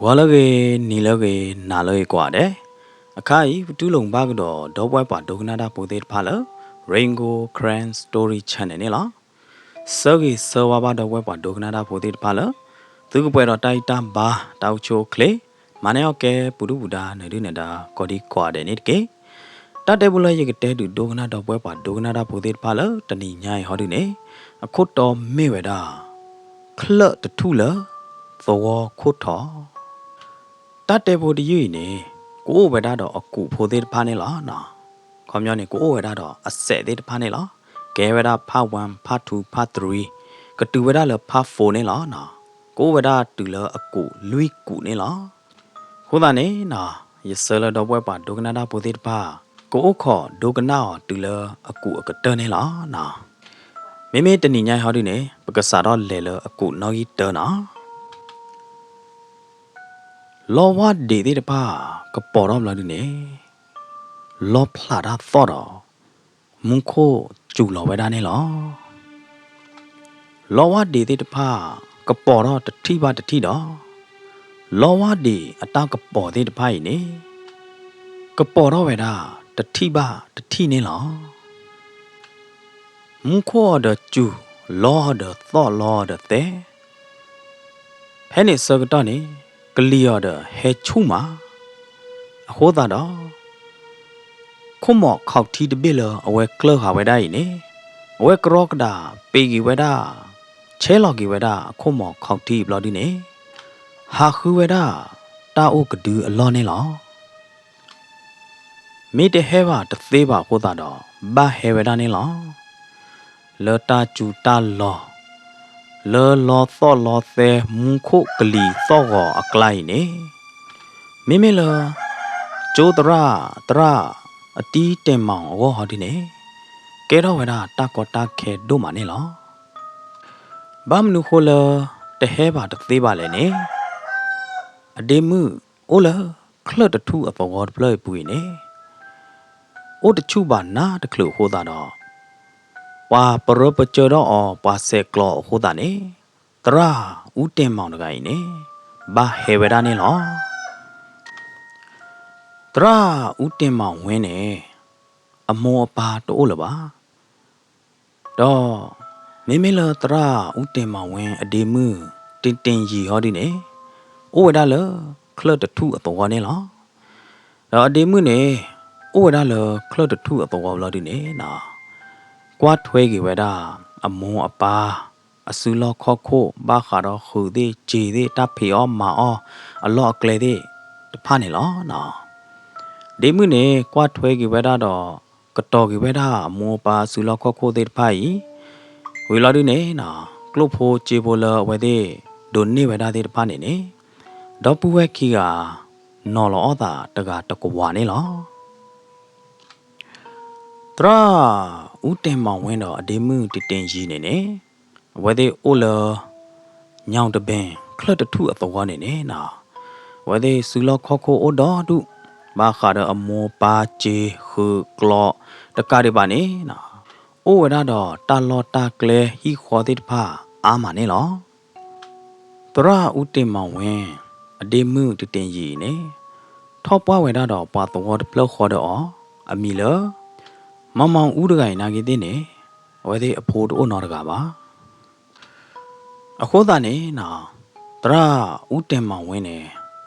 Walage nilage nalage quade. A kai tulung bagdo, dobwapa dognada podet pala, Ringo Cran Story Chanela. Sergi servaba the wepa dognada podet pala, Tuguero taita ba, taucho clay, Maneoke, Pududa, Nadinada, Kodi quade nitke. Tadebula yigate to dognada wepa dognada podet pala, Tani nyai hodine, a coat of meweda. Club the tula, the war quota. တတ်တဲ့ဖို့တည်းနေကိုဝေဒါတော့အကူဖိုသေးတဖာနေလားနော်ခေါမျောနေကိုဝေဒါတော့အဆက်သေးတဖာနေလားကဲဝေဒါဖာ1ဖာ2ဖာ3ကတူဝေဒါလဖာ4နေလားနော်ကိုဝေဒါတူလအကူလွိကူနေလားခိုးတာနေနော်ရစလတော့ပွဲပါဒုကနာတာဖိုသေးတဖာကိုခေါ်ဒုကနာတူလအကူအကတနေလားနော်မိမိတဏိညာဟောဒီနေပကစားတော့လေလအကူနော်ကြီးတနော် လောဝဒေတဲ့တပါကပေါ်တော့မလာနေလောဖလာတာသောတော့မုန်ခိုကျူလောဝဲတာနေလောလောဝဒေတဲ့တပါကပေါ်တော့တတိပါတတိတော့လောဝဒေအတောက်ကပေါ်တဲ့တပါကြီးနေကပေါ်တော့ဝဲတာတတိပါတတိနေလောမုန်ခိုတော့ကျူလောတော့သောလောတော့တဲ့ဖဲနေစကတော့နေ ကလီယာဒဟဲချူမာအဟောတာတော့ခုမော့ခောက်တီတပိလအဝဲကလဟာဝဲဒိုင်နေအဝဲကရော့ကဒါပေဂီဝဲဒါချဲလော်ဂီဝဲဒါခုမော့ခောက်တီဘလော်ဒီနေဟာခူဝဲဒါတာအိုကဒူအလောနေလောမိတဟဲပါတသေးပါဟောတာတော့ဘာဟဲဝဲဒါနေလောလောတာကျူတာလောလောလောသောလောသဲမုန်ခုကလီသောကောအကလိုက်နေမိမိလကျိုးတရအတီးတင်မောင်ဟောဒီနေကဲတော့ဝဲတာတကောတာခဲဒိုမနေလောဘာမနုခိုလတဟဲပါတသေးပါလေနေအဒေမှုအိုလခလတ်တူအပဝတ်ပလေပူနေအိုတချူပါနာတခလို့ဟောတာတော့ ว่าปรบเจอတော့ပါဆက်ကလောဟိုတာနေတရာဦးတင်မောင်တကိုင်းနေဘာဟေဝဒနေလောတရာဦးတင်မောင်ဝင်းနေအမောပါတိုးလပါတော့မိမိလတရာဦးတင်မောင်ဝင်းအဒီမှုတင်တင်ကြီးဟောဒီနေအိုဝဒလခလတ်တူအပေါ်နေလောတော့အဒီမှုနေအိုဝဒလခလတ်တူအပေါ်လောဒီနေနော် กวาดถ้วยกี่เวดาอมงอปาอสุลอคอโคบ้าขาดอคือดิจีดิตับผีอ้อมมาอ้ออลอเกลดิตะพานี่ลอเนาะเดมื้อนี่กวาดถ้วยกี่เวดาดอกะตอกี่เวดาอมงอปาสุลอคอโคดิตะพาอีဝေလာဒီနေနာကလုတ်ဖိုချေဖိုလဝဲတဲ့ဒိုနေဝဲတာတဲ့တပါနေနေဒေါ်ပူဝဲခီကနော်လောတာတကတကဝါနေလောတရာဦးတင်မောင်ဝင်းတော့အဒေမှုတတင်ကြီးနေနေဝဲတဲ့အိုလညောင်တပင်ခလတ်တူအတော်နေနေနာဝဲတဲ့စူလခေါခိုအိုတော်တုဘာခါရအမောပါချေခုကလောတကားရပါနေနာအိုဝဲတော့တာလောတာကလေဟီခေါ်တဲ့ဖာအာမနေလောတရာဦးတင်မောင်ဝင်းအဒေမှုတတင်ကြီးနေထောက်ပွားဝဲတော့ပါတော်ပလောက်ခေါ်တော့အမီလ မမောင်ဦးတကိုင်နာကြီးတင်းနေဝဲသေးအဖိုးတို့နော်တကပါအခုသားနေနော်တရာဦးတင်မောင်ဝင်းနေ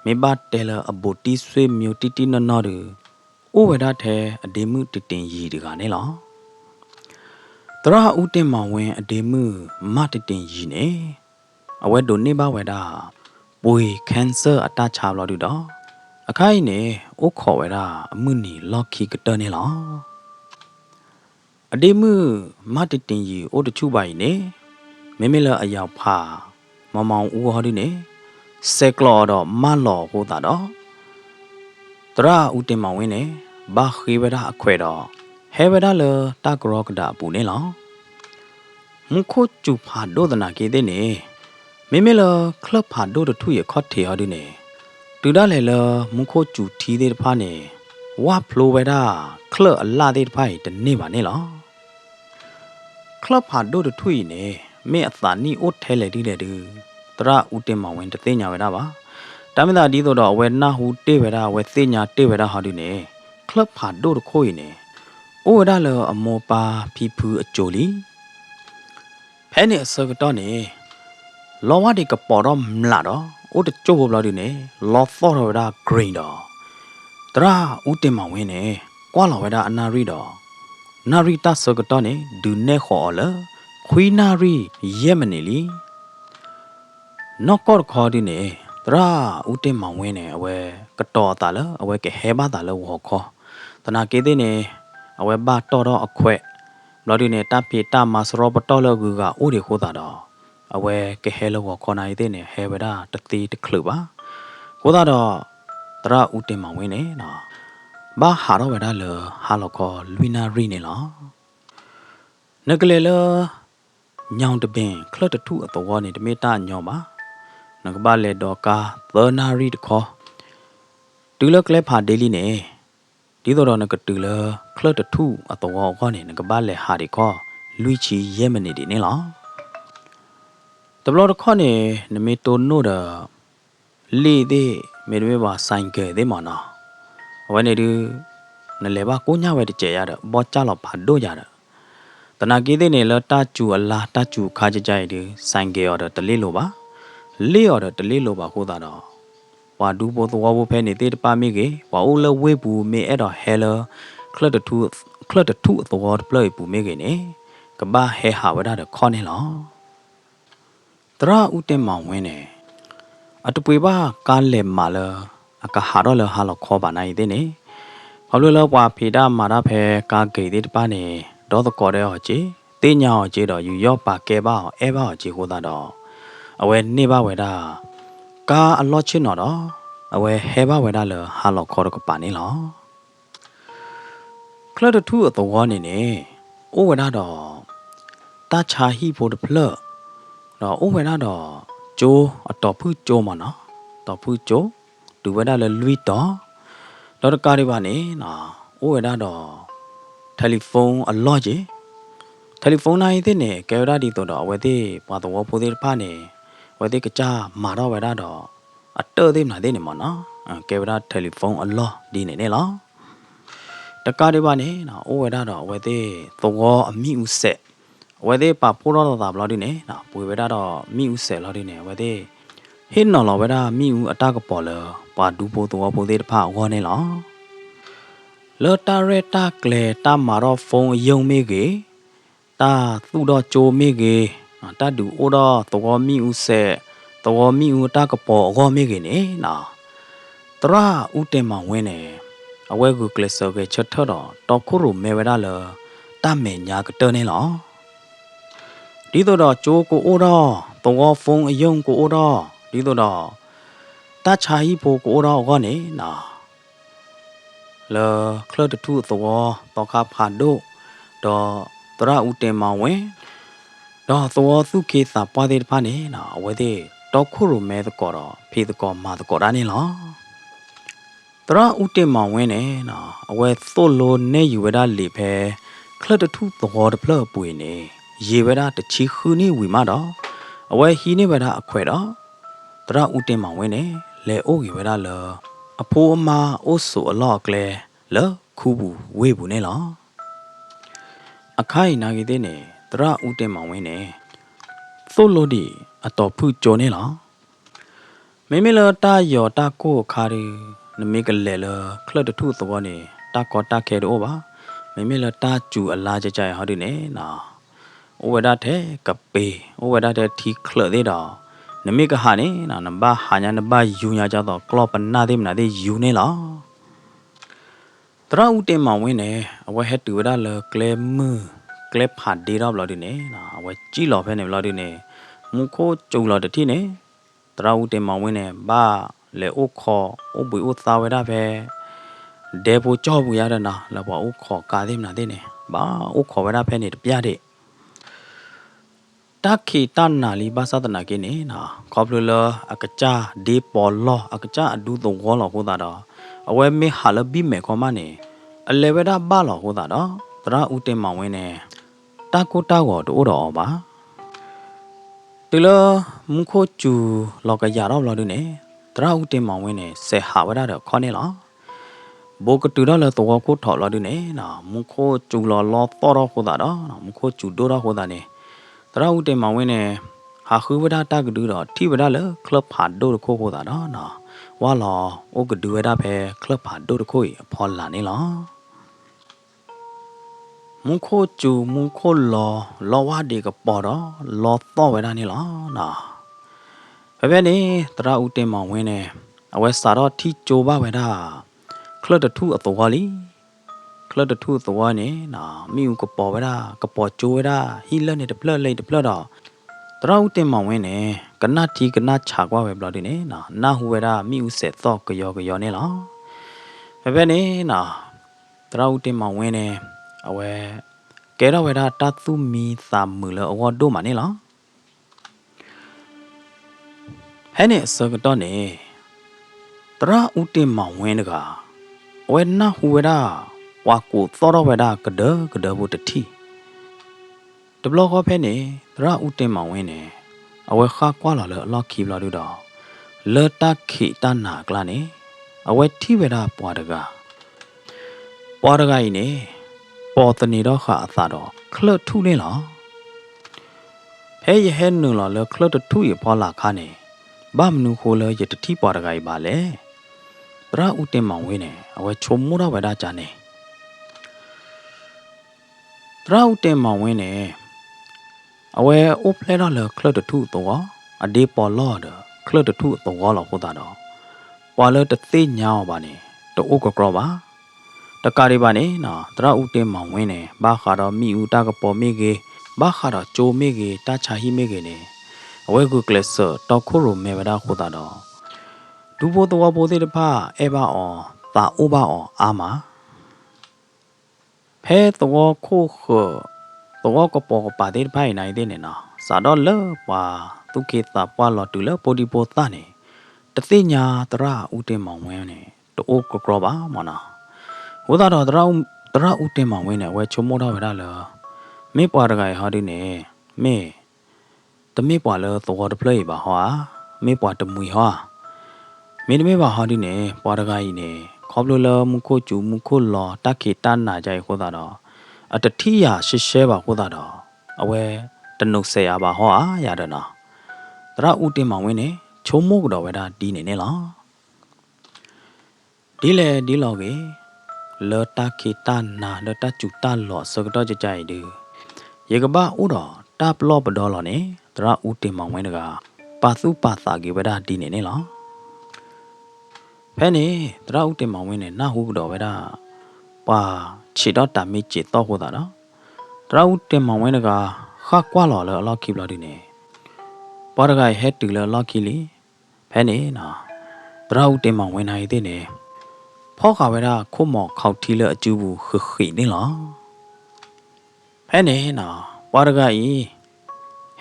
မေဘတဲလအဘိုတီဆွေမျိုးတီတီနော်နော်တူဥဝဒထဲအဒေမှုတတင်ရီတကနေလောတရာဦးတင်မောင်ဝင်းအဒေမှုမတတင်ရီနေအဝဲတို့နေပါဝဲတာပွေကန်ဆာအတချာဘလို့တူတော့အခိုင်နေဥခေါ်ဝဲတာအမှုနီလော်ခီကတနေလော အဒီမှုမတတင်ကြီးအိုတချူပိုင်နေမမေလအရောက်ဖာမမောင်ဦးဟောဒီနေဆက်ကလောတော့မလောဟိုတာတော့တရာဦးတင်မောင်ဝင်းနေဘာခေဝဒအခွဲတော့ဟဲဝဒလတကရောကဒါပူနေလောမခုချူဖာဒိုဒနာကေတဲ့နေမမေလကလပ်ဖာဒိုတထူရခော့ထေဟောဒီနေတူဒါလေလမခုချူထီတဲ့ဖာနေဝါဖလိုဝဒခလအလာတဲ့ဖိုင်တနေပါနေလော คลับหาดูดูทุยเนี่ยไม่อัศนีอุดเทเลดีเลยดูตราอุดเต็มมาเว้นจะเตี้ยหน่าไว้ได้ปะ ဒါမှသာဒီတော့ဝဲနာဟူတေဝဲတာဝဲသိညာတေဝဲတာဟာဒီနေကလပ်ဖာဒိုတခိုးနေအိုဒါလအမောပါဖီဖူအချိုလီဖဲနေအစကတော့နေလောဝဒီကပေါ်တော့မလာတော့အိုတချိုဘလာဒီနေလောဖော်ရတာဂရိန်တော့တရာဦးတင်မောင်ဝင်းနေကွာလောဝဲတာအနာရီတော့နာရီတာစကတော့နေဒူနေခေါ်လခွီနာရီရဲမနေလီနော့ကော့ခေါ်ဒီနေတရာဦးတင်မောင်ဝင်းနေအဝဲကတော်တာလအဝဲကဟဲဘာတာလဝခေါ်တနာကေတဲ့နေအဝဲဘာတော်တော့အခွဲလော်ဒီနေတာပြေတာမစရောပတော်လောကူကအိုဒီခိုးတာတော့အဝဲကဟဲလောခေါ်နိုင်တဲ့နေဟဲဝဒါတတိတခလပါကိုသာတော့တရာဦးတင်မောင်ဝင်းနေနော်ဘာဟာတော့ဝဒါလဟာလောခေါ်လူနာရီနေလားနကလေလညောင်တပင်ခလတ်တူအတော်နေတမေတာညောပါနကဘာလေတော့ကာသနာရီတခေါ်တူလကလေဖာဒေလီနေဒီတော့နကတူလခလတ်တူအတော်ခေါ်နေနကဘာလေဟာဒီခေါ်လူချီရဲမနေဒီနေလားတဘလတော့ခေါ်နေနမေတိုနို့တာလေတဲ့မေတမေပါဆိုင်ကဲတဲ့မနာဝနေဒီနလေပါကိုညဝဲတကြရတော့ဘောကြလောက်ဖာတို့ရတာတနာကေတဲ့နေလတာကျူအလားတာကျူခါကြကြရဒီဆိုင်ကဲရတော့တလေးလိုပါလေးရတော့တလေးလိုပါခိုးတာတော့ဝါဒူဘောတော်ဘောဖဲနေတဲ့တပါမိကေဝါအိုလဝေဘူးမေအဲ့တော့ဟဲလာခလတ်တူအတော်ပလေပူမေကေနေကဘာဟဲဟာဝဒါတော့ခေါ်နေလောတရာဦးတင်မောင်ဝင်းနေအတပွေပါကားလေမာလာအကဟာတော့လဟာလခေါ်ပါနိုင်တဲ့နေဘာလို့လဲပွာဖေတာမာရဖဲကားဂေတဲ့တပါနေဒေါ်တကော်တဲ့ဟောချေတင်းညာဟောချေတော့ယူရောပါကဲပါအဲပါဟောချေဟိုတာတော့အဝဲနေပါဝဲတာကားအလော့ချင်းတော့အဝဲဟဲပါဝဲတာလဟာလခေါ်တော့ကပါနေလောခလတ်တူအတော်နေနေအိုဝဲတာတော့တာချာဟီဖို့တဖလတော့အိုဝဲတာတော့ကျိုးအတော်ဖူးကျိုးမနော်တော်ဖူးကျိုးဒူဝဲတာလလွီတော့တကားတွေပါနေနော်အိုဝဲတာတော့တယ်လီဖုန်းအလော့ကြီးတယ်လီဖုန်းနိုင်တဲ့နေကဲရဒီတော့အဝဲသေးပါတော့ဖိုးသေးဖာနေဝဲသေးကကြမာတော့ဝဲတာတော့အတော်သေးမလားသေးနေမနော်ကဲရတယ်လီဖုန်းအလော့ဒီနေနေလားတကားတွေပါနေနော်အိုဝဲတာတော့ဝဲသေးသောအမိဥဆက်ဝဲသေးပါဖိုးတော့တာဘလောက်ဒီနေနော်ပွေဝဲတာတော့မိဥဆက်လောက်ဒီနေဝဲသေးဟင်းနော်လောဝဲတာမိဥအတကပေါ်လပါဒူပိုသောဖိုးသေးတဖဝေါ်နေလားလော်တာရတာကလေတာမာတော့ဖုန်းယုံမေကေတာသူ့တော့ကြိုမေကေတာဒူအိုတော့သောမိဥဆက်သောမိဥတကပေါ်အောမေကေနေနော်တရာဦးတင်မောင်ဝင်းနေအဝဲကူကလဆောကေချက်ထတော့ခုရုမေဝဒါလတမေညာကတနေလောဒီတော့ကျိုးကိုအိုတော့သောဖုန်းအယုံကိုအိုတော့ဒီတော့တချာဟီပိုကိုအိုတော့ကောနေနော်လောခလတ်တူသောတော့ခါဖာဒိုတော့တရာဦးတင်မောင်ဝင်းတော့သောသူကေစာပွားတဲ့ဖာနေနော်အဝဲတဲ့တော့ခုရုမဲတကောတော့ဖေတကောမာတကောဒါနေလောတရာဦးတင်မောင်ဝင်းနေနော်အဝဲသို့လိုနေယူဝဒါလေဖဲခလတ်တူသောတဖလပွေနေရေဝဒါတချီခူနေဝီမတော့အဝဲဟီနေဝဒါအခွဲတော့တရာဦးတင်မောင်ဝင်းနေလေအိုးရေဝဒါလအဖိုးအမအိုးဆူအလော့ကလေလခူဘူးဝေးဘူးနေလားအခိုင်နာကြီးတဲ့နေတရာဦးတင်မောင်ဝင်းနေသို့လို့ဒီအတော်ဖူးကြော်နေလားမေမေလတာယောတာကိုခါရီနမေကလေလခလတ်တူသောနေတာကောတာခဲတော့ပါမေမေလတာကျူအလားကြကြဟောဒီနေနော်ဩဝဒတဲ့ကပေဩဝဒတဲ့ထီခလသေးတော့နမေကဟာနေနော်နဘာဟာညာနဘာယူညာကြတော့ကလောပနာသေးမနာသေးယူနေလားတရာဦးတင်မောင်ဝင်းနေအဝဲဟက်တူဝဒလကလေမကလေဖာဒီတော့ဘလို့ဒီနေနော်အဝဲကြည့်လော်ဖဲနေဘလို့ဒီနေမူခိုးကြုံလော်တတိနေတရာဦးတင်မောင်ဝင်းနေဘာလေအိုခေါ်အိုဘွေအိုသာဝဒဖဲဒေဘူကြောဘူးရတဲ့နာလဘောအိုခေါ်ကာသေးမနာသေးနေဘာအိုခေါ်ဝဒဖဲနေတပြတဲ့တခိတနာလီဘာသာတနာကိနေနော်ခေါပလူလအကကြဒီပေါ်လောအကကြအဒူသုံးခေါ်လောဟိုတာတော့အဝဲမေဟာလဘိမေခေါမနေအလေဝဒဘာလောဟိုတာတော့တရာဦးတင်မောင်ဝင်းနေတာကိုတာကိုတို့တော့ပါ တလမခိုချူလောကရတော့ဘလို့နေ တရာဦးတင်မောင်ဝင်းနဲ့ဆယ်ဟာဝရတော့ခေါနေလားဘောကတူတော့လေတော့ကိုထော်လာတယ်နော်မခိုးကျူလောလောတော့ဟိုတာတော့မခိုးကျူတော့ဟိုတာနေတရာဦးတင်မောင်ဝင်းနဲ့ဟာခူဝဒတာကဒူတော့ထိဝဒလေကလပ်ဟာဒိုခိုးဟိုတာတော့နော်ဝါလောအိုကဒူဝဒဖဲကလပ်ဟာဒိုခိုးဖော်လာနေလားမခိုးကျူမခိုးလောဝဒီကပေါ်တော့လောတော့ဝဒနေလားနော်ဘယ်နေတရာဦးတင်မောင်ဝင်းနဲ့အဝဲစာတော့ထိကြိုးပါဝဲတာခလတ်တူအတော်လီခလတ်တူအတော်နေနော်မိဦးကပေါ်ဝဲတာကပေါ်ကြိုးဝဲတာဟီလက်နဲ့တပလက်လိုက်တပလက်တော့တရာဦးတင်မောင်ဝင်းနဲ့ကနတီကနချာကွာဝဲဘလဒီနေနော်နာဟူဝဲတာမိဦးဆက်တော့ကယောနေလားဘယ်နေနော်တရာဦးတင်မောင်ဝင်းနဲ့အဝဲကဲတော့ဝဲတာတသူမီသာမူလအဝတ်တို့မနေလားဟဲ့နေစကတော့နေတရာဦးတင်မောင်ဝင်းတကဝဲနာဟူဝဲတာဝါကိုသောတော့ဝဲတာကဒဘုတတိတဘလခေါ်ဖဲနေတရာဦးတင်မောင်ဝင်းနေအဝဲခါကွာလာလေအလော့ခီဘလာတို့တော့လေတခိတနာကလာနေအဝဲထိဝဲတာပွားတကဤနေပေါ်တနေတော့ခါအသာတော့ခလတ်ထုနေလားဟဲ့ဟဲ့နူလာလေခလတ်ထုရပေါ်လာခါနေဘာမနူခိုလေရတတိပွားတကဤပါလေတရာဦးတင်မောင်ဝင်းနေအဝဲချုံမိုးတော့ဝဲတာကြနေတရာဦးတင်မောင်ဝင်းနေအဝဲအိုဖလဲတော့လေခလတ်ထုတော့အဒီပေါ်လော့တော့ခလတ်ထုတော့လောဟိုတာတော့ပွာလေတသိညာပါနေတိုးကကောပါတကားရီပါနေနော်တရာဦးတင်မောင်ဝင်းနေဘာခါတော့မိဦးတာကပေါ်မိကေဘာခါတော့ဂျိုမိကေတာချာဟီမိကေနေအဝဲကုကလစ်တော့ခိုရိုမေဝဒါခိုတာတော့ဒူဘောတော့ဘောသေးတဖာအဲဘာအောတာအိုဘာအောအာမဖဲတော့ခိုခတော့ကပေါ်ပါသေးဖိုင်နိုင်တဲ့နေနော်စာတော့လေပွာသူကေတာပွာလော်တူလေပိုဒီပိုတာနေတသိညာတရာဦးတင်မောင်ဝင်းနေတိုးကကောပါမနော်ဟိုတော့တရာဦးတင်မောင်ဝင်းနေဝဲချုံမိုးတော့ဝဲတာလေမေပွာတကရဟာဒီနေမေတမေပွာလေတော့တပလေးပါဟွာမေပွာတမွေဟွာမေတမေပါဟာဒီနေပွာတကကြီးနေခေါပလိုလမခိုကျူမခိုလောတခေတနာကြိုင်ဟိုတော့အတတိယရှစ်ရှဲပါဟိုတော့အဝဲတနုဆယ်ရပါဟွာရတယ်နော်တရာဦးတင်မောင်ဝင်းနေချုံမိုးကတော့ဝဲတာဒီနေလားဒီလောကေလောတခေတနာလောတကျူတလောစကတော့ကြိုင်ဒီရေကဘာဥတော်တပလော့ပဒေါ်လောနေတရာဦးတင်မောင်ဝင်းတကပါစုပါသာကေဝဲတာဒီနေလားဖဲနေတရာဦးတင်မောင်ဝင်းနေနာဟုကတော့ဝဲတာပါခြေတော့တာမိချေတော့ဟိုတာနော်တရာဦးတင်မောင်ဝင်းတကခါကွာလော်လော်အလော့ခိဘလော်ဒီနေပေါ်တကဟက်တူလော်လော့ခိလီဖဲနေနော်တရာဦးတင်မောင်ဝင်းနိုင်တဲ့နေဖောက်ခါဝဲတာခုမော်ခောက်ထီလအကျူဘူးခိနေလားဖဲနေနော်ပေါ်တကဤ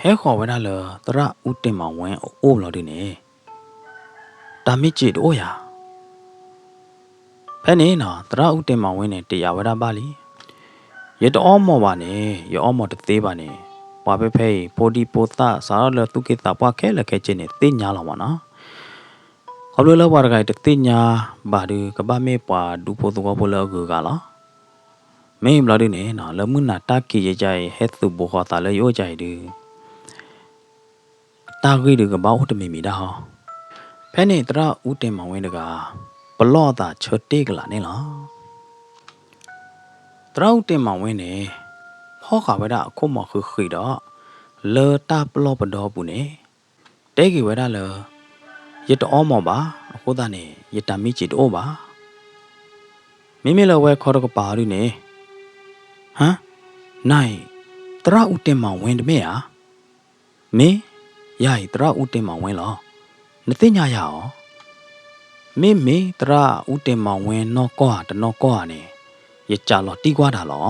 ဟဲခေါ်ဝဲတာလောတရာဦးတင်မောင်ဝင်းအိုးလော်ဒီနေတာမိချေတို့ရဖဲနေနော်တရာဦးတင်မောင်ဝင်းနဲ့တရားဝဲတာပါလီရတောမောပါနေရောမောတသေးပါနေပွားဖဲဖဲပိုဒီပိုတာစားရလသူကေတာပွားခဲလခဲချင်းနေသိညာလောပါနော်ခေါပလိုလောပွားတကတသိညာဘာဒီကဘာမေပွားဒူပိုတော့ဘလောကူကလားမေမလာဒီနေနော်လမှုနာတကီရကြဟဲသူဘောခတာလေရောကြိုင်ဒီတာဂိဒီကဘာဟုတ်တမီမီဒါဟောဖဲနေတရာဦးတင်မောင်ဝင်းတကဘလော့တာချွတ်တေးကလာနေလားတရာဦးတင်မောင်ဝင်းနေဟောခါဝဲတာအခုမခိတော့လေတာပလော့ပဒေါ်ပူနေတဲကြီးဝဲတာလေရတောမောပါအခုသားနေရတမီချီတော့ပါမိမိလဝဲခေါ်တော့ကပါရီနေဟမ်နိုင်တရာဦးတင်မောင်ဝင်းတမဲဟာမင်းယာယီတရာဦးတင်မောင်ဝင်းလောနသိညာရအောင်မေတရာဦးတင်မောင်ဝင်းနော်ကောတနော်ကောနေရကြလောတီးကွာတာလော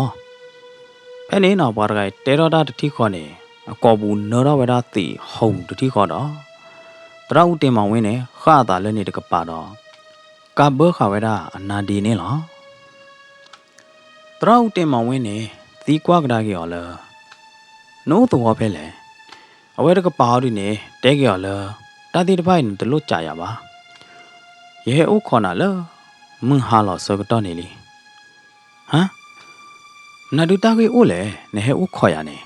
ဖဲနေနော်ဘာတကတဲတော်တာတတိခေါ်နေအကောဘူးနော်တော့ဝဲတာတီဟုံတတိခေါ်တော့တရာဦးတင်မောင်ဝင်းနေခါတာလည်းနေတကပါတော့ကဘခဝဲတာအနာဒီနေလောတရာဦးတင်မောင်ဝင်းနေသီးကွာကဒါကြီးရောလဲနိုးတော့ဖဲလေအဝဲတကပါရီနေတဲကြီးရောလဲတာတီတစ်ဖိုင်တလို့ကြာရပါ ye u khona lo mung ha lo so to ne li ha na du ta ge u le ne he u kho ya ne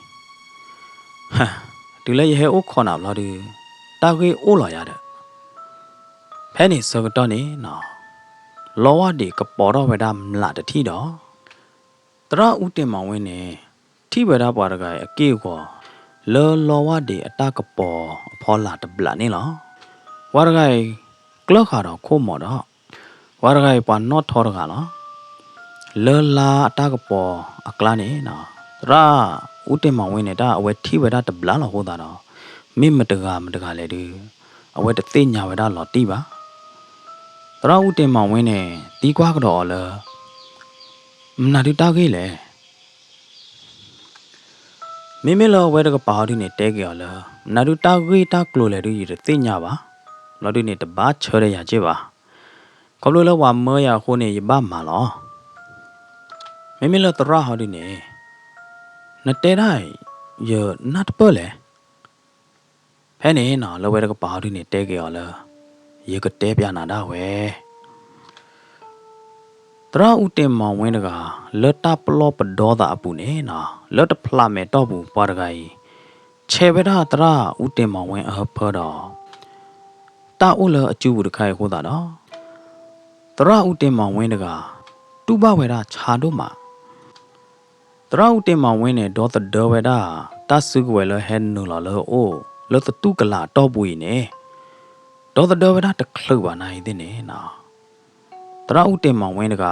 ha du le ye u khona lo du ta ge u lo ya de phe ni so to ne no lo wa de ka po ro we da mla de thi do tra u tin ma win ne thi we da pa da ga a ke ko lo wa de ata ka po pho la de bla ne lo wa da ga klo kha do kho mo do wa da ga pa no tho da ga lo le la ata ka po akla ne no ra u tin ma win ne da awe thi we da de bla lo ho da do mi ma de ga le du awe de te nya we da lo ti ba tra u tin ma win ne ti kwa ka do le na du ta ge leမိမိလောဝဲတကပါဒီနေတဲကြော်လာနာဒူတာဂီတာကလိုလေရီတိညာပါလော်ဒီနေတဘာချောရရကြပါကလိုလောဝမောရခိုနေရပါမာလောမိမိလောတရဟောဒီနေနတဲတိုင်းရနတ်ပေါ်လေဖဲနေနော်လောဝဲတကပါဒီနေတဲကြော်လာရေကတဲပြနာတာဝဲတရာဦးတင်မောင်ဝင်းတကလတ်တပလောပဒေါ်တာအပူနေနော်လတ်တဖလာမဲတော့ဘူးပွားတကကြီးခြေဝဒတရာဦးတင်မောင်ဝင်းအဖေတော့တာဦးလအကျူဘူးတခိုင်ဟိုတာနော်တရာဦးတင်မောင်ဝင်းတကတူပဝဲတာခြာတို့မှာတရာဦးတင်မောင်ဝင်းနဲ့ဒေါ်တဒေါ်ဝဲတာတဆုကဝဲလဟဲနူလာလောအိုလတ်တူကလာတော့ဘူးနေဒေါ်တဒေါ်ဝဲတာတခလုပါနိုင်တဲ့နေနော်တရာဦးတင်မောင်ဝင်းတက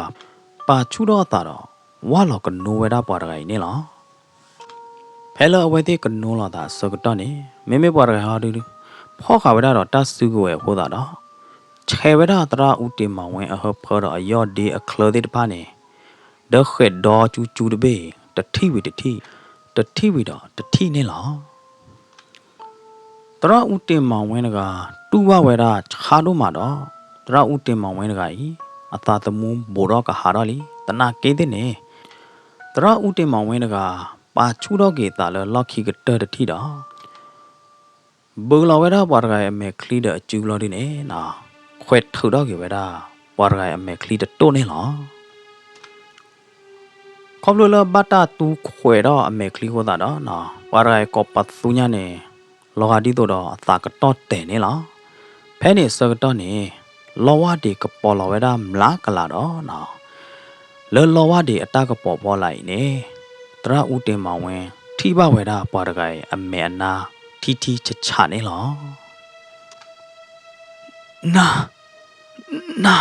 ပါချူတော့တာတော့ဝါလောကနိုဝဲတာပွားတကကြီးနေလားဖဲလောအဝဲတဲ့ကနိုလာတာစကတော့နေမေမေပွားတကဟာတူဖောခါဝဲတာတော့တဆုကဝဲဟိုတာတော့ခြေဝဲတာတရာဦးတင်မောင်ဝင်းအဟဖောတော့အယော့ဒီအခလတဲ့တပါနေဒခဲဒေါ်ချူတဘေတတိဝီတော့တတိနေလားတရာဦးတင်မောင်ဝင်းကတူဝဝဲတာခြားတော့မှာတော့တရာဦးတင်မောင်ဝင်းကကြီးအသာသမုံဘောတော့ကဟာရလီတနာကေးတဲ့နေတရာဦးတင်မောင်ဝင်းကပါချူတော့ကေတာလော်ခီကတတတိတော့ဘူလောဝဲတာပွားရကအမေခလီတဲ့အကျူလော်ဒီနေနော်ခွဲထူတော့ကေဝဲတာပွားရကအမေခလီတတိုးနေလားခေါပလိုလဘတာတူခွဲတော့အမေခလီဟောတာတော့နော်ပွားရကကောပတ်သူညာနေလောကဒီတော့အသာကတော့တဲ့နေလားဖဲနေစကတော့နေလောဝဒီကပေါ်လောဝဲတာမလားကလာတော့နော်လောဝဒီအတကပေါ်ပေါ်လိုက်နေတရာဦးတင်မောင်ဝင်းထိပဝဲတာပွားတကယ်အမေအနာထီချချနေလောနာ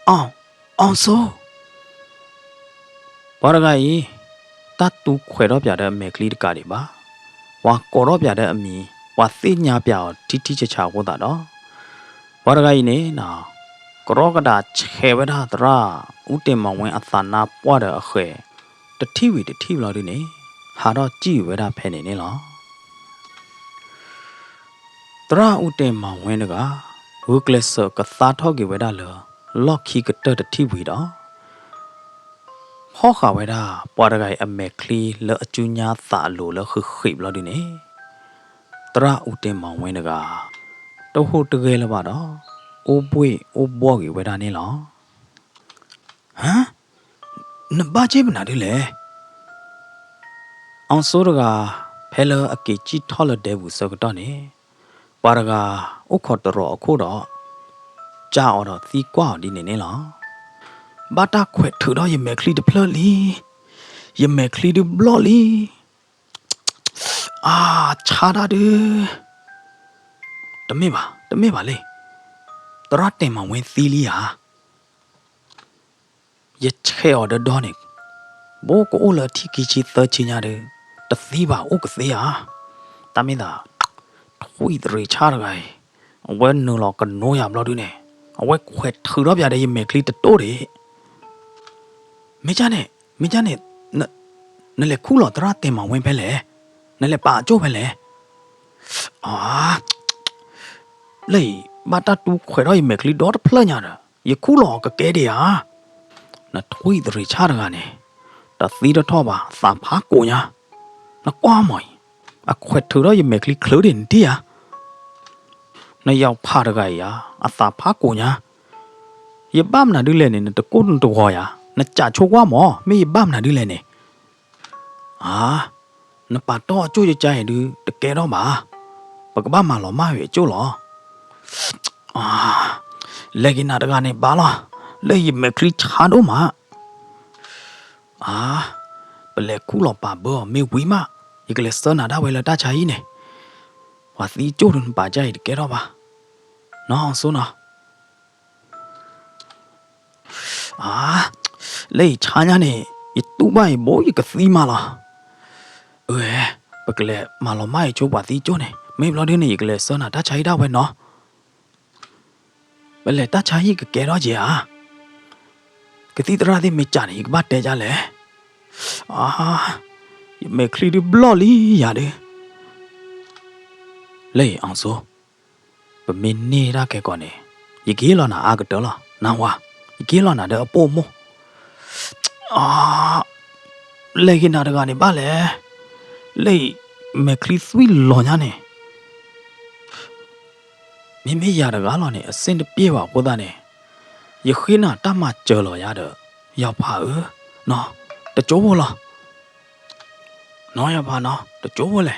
အောင်ဆိုပွားတကယ်တတ်တူခွဲတော့ပြတဲ့အမေကလေးတကတွေပါဝါကောတော့ပြတဲ့အမီဝါသိညာပြထီချချဟောတာတော့ဘာရဂိုင်းနေနော်ကရောကဒါချေဝဒတရာဦးတင်မောင်ဝင်းအသနာပွားတဲ့အခဲတတိဝီတတိလော်ဒီနေဟာတော့ကြည်ဝဲတာဖဲနေနေလောတရာဦးတင်မောင်ဝင်းကဝုကလဆကသာထောက်ကေဝဲတာလော်ခီကတတတိဝီတော့ဟောခဝဲတာပွားရဂိုင်းအမေကလီလော်အကျူညာသာလိုလော်ခိဘလော်ဒီနေတရာဦးတင်မောင်ဝင်းကတော့ဟုတ်တကယ်လားပါတော့အိုးပွေးအိုးဘောကြီးဝဲတာနေလားဟမ်နဘာချေပနာတယ်လေအောင်စိုးရကဖဲလအကေချီထော်လတဲ့ဘူးစကတော့နေပါရကဥခေါ်တော်အခုတော့ကြာတော့သီကွာဒီနေလားဘာတာခွဲထူတော့ရမဲကလီဒပလလီရမဲကလီဒဘလလီအာချာတာတယ်တမေပါလေတရတ်တင်မဝင်သီလီဟာရချေော်ဒဒေါနိဘောကိုလာတီကီချီသချင်ရတယ်တသီးပါဥကသေးဟာတမင်းသာထွေဒရီချာရဂိုင်အဝဲနူလောကနိုးရမလို့ဒီနေအဝဲခွဲထူတော့ပြတဲ့ရမေကလီတတိုးတယ်မင်းကြနဲ့နလေခုလောတရတ်တင်မဝင်ဖဲလေနလေပါအကျိုးဖဲလေအာလေဘာတာတူခွဲတော့မက်ကလီဒေါ်ဖလညာတာယခုလောကကဲတဲ့ဟာနထွေးဒရီချာရကနေတသီးတော့ပါစာဖာကိုညာနကွာမော်အခွဲထူတော့မက်ကလီခလို့တင်တီးဟာနရောက်ဖာရကရအစာဖာကိုညာ ye bam na dile ne to ko to ho ya na cha cho kwa mo me ye bam na dile ne na pa to chu ye cha ye du te ke do ba ba ka ba ma lo ma ye chu lo le gi na daga ne ba la le ye me kri cha do ma ba le ku lo pa bo me wi ma ye ke le so na da we la ta cha yi ne wa si chu dun pa cha ye te ke do ba no so naလေချာညာနေတူမိုင်ဘောရကစီမာလာပကလေမာလမိုင်ချိုးပါတီချိုးနေမေဘလဒင်းနေကလေစနာတချိုင်တော့ဝဲနော်ဘလေတချိုင်ကကဲတော့ကြီးကတိတရာဒီမချနေကဘတ်တဲကြလေမေခရီဒီဘလော်လီရတယ်လေအောင်စိုးပမင်းနေရခဲ့ကောနေရကြီးလောနာအာကတော်လားနာဝါရကြီးလောနာတဲ့အပေါ်မို့လေကနာတကနေပါလေလေမခရီဆွီလောညာနေမိမိရတကားလောနေအစင်တပြေပါဘောသားနေရခိနာတမကြော်လောရတော့ရောက်ပါနော်တကြိုးဘောလားနော်ရပါနော်တကြိုးဘောလေ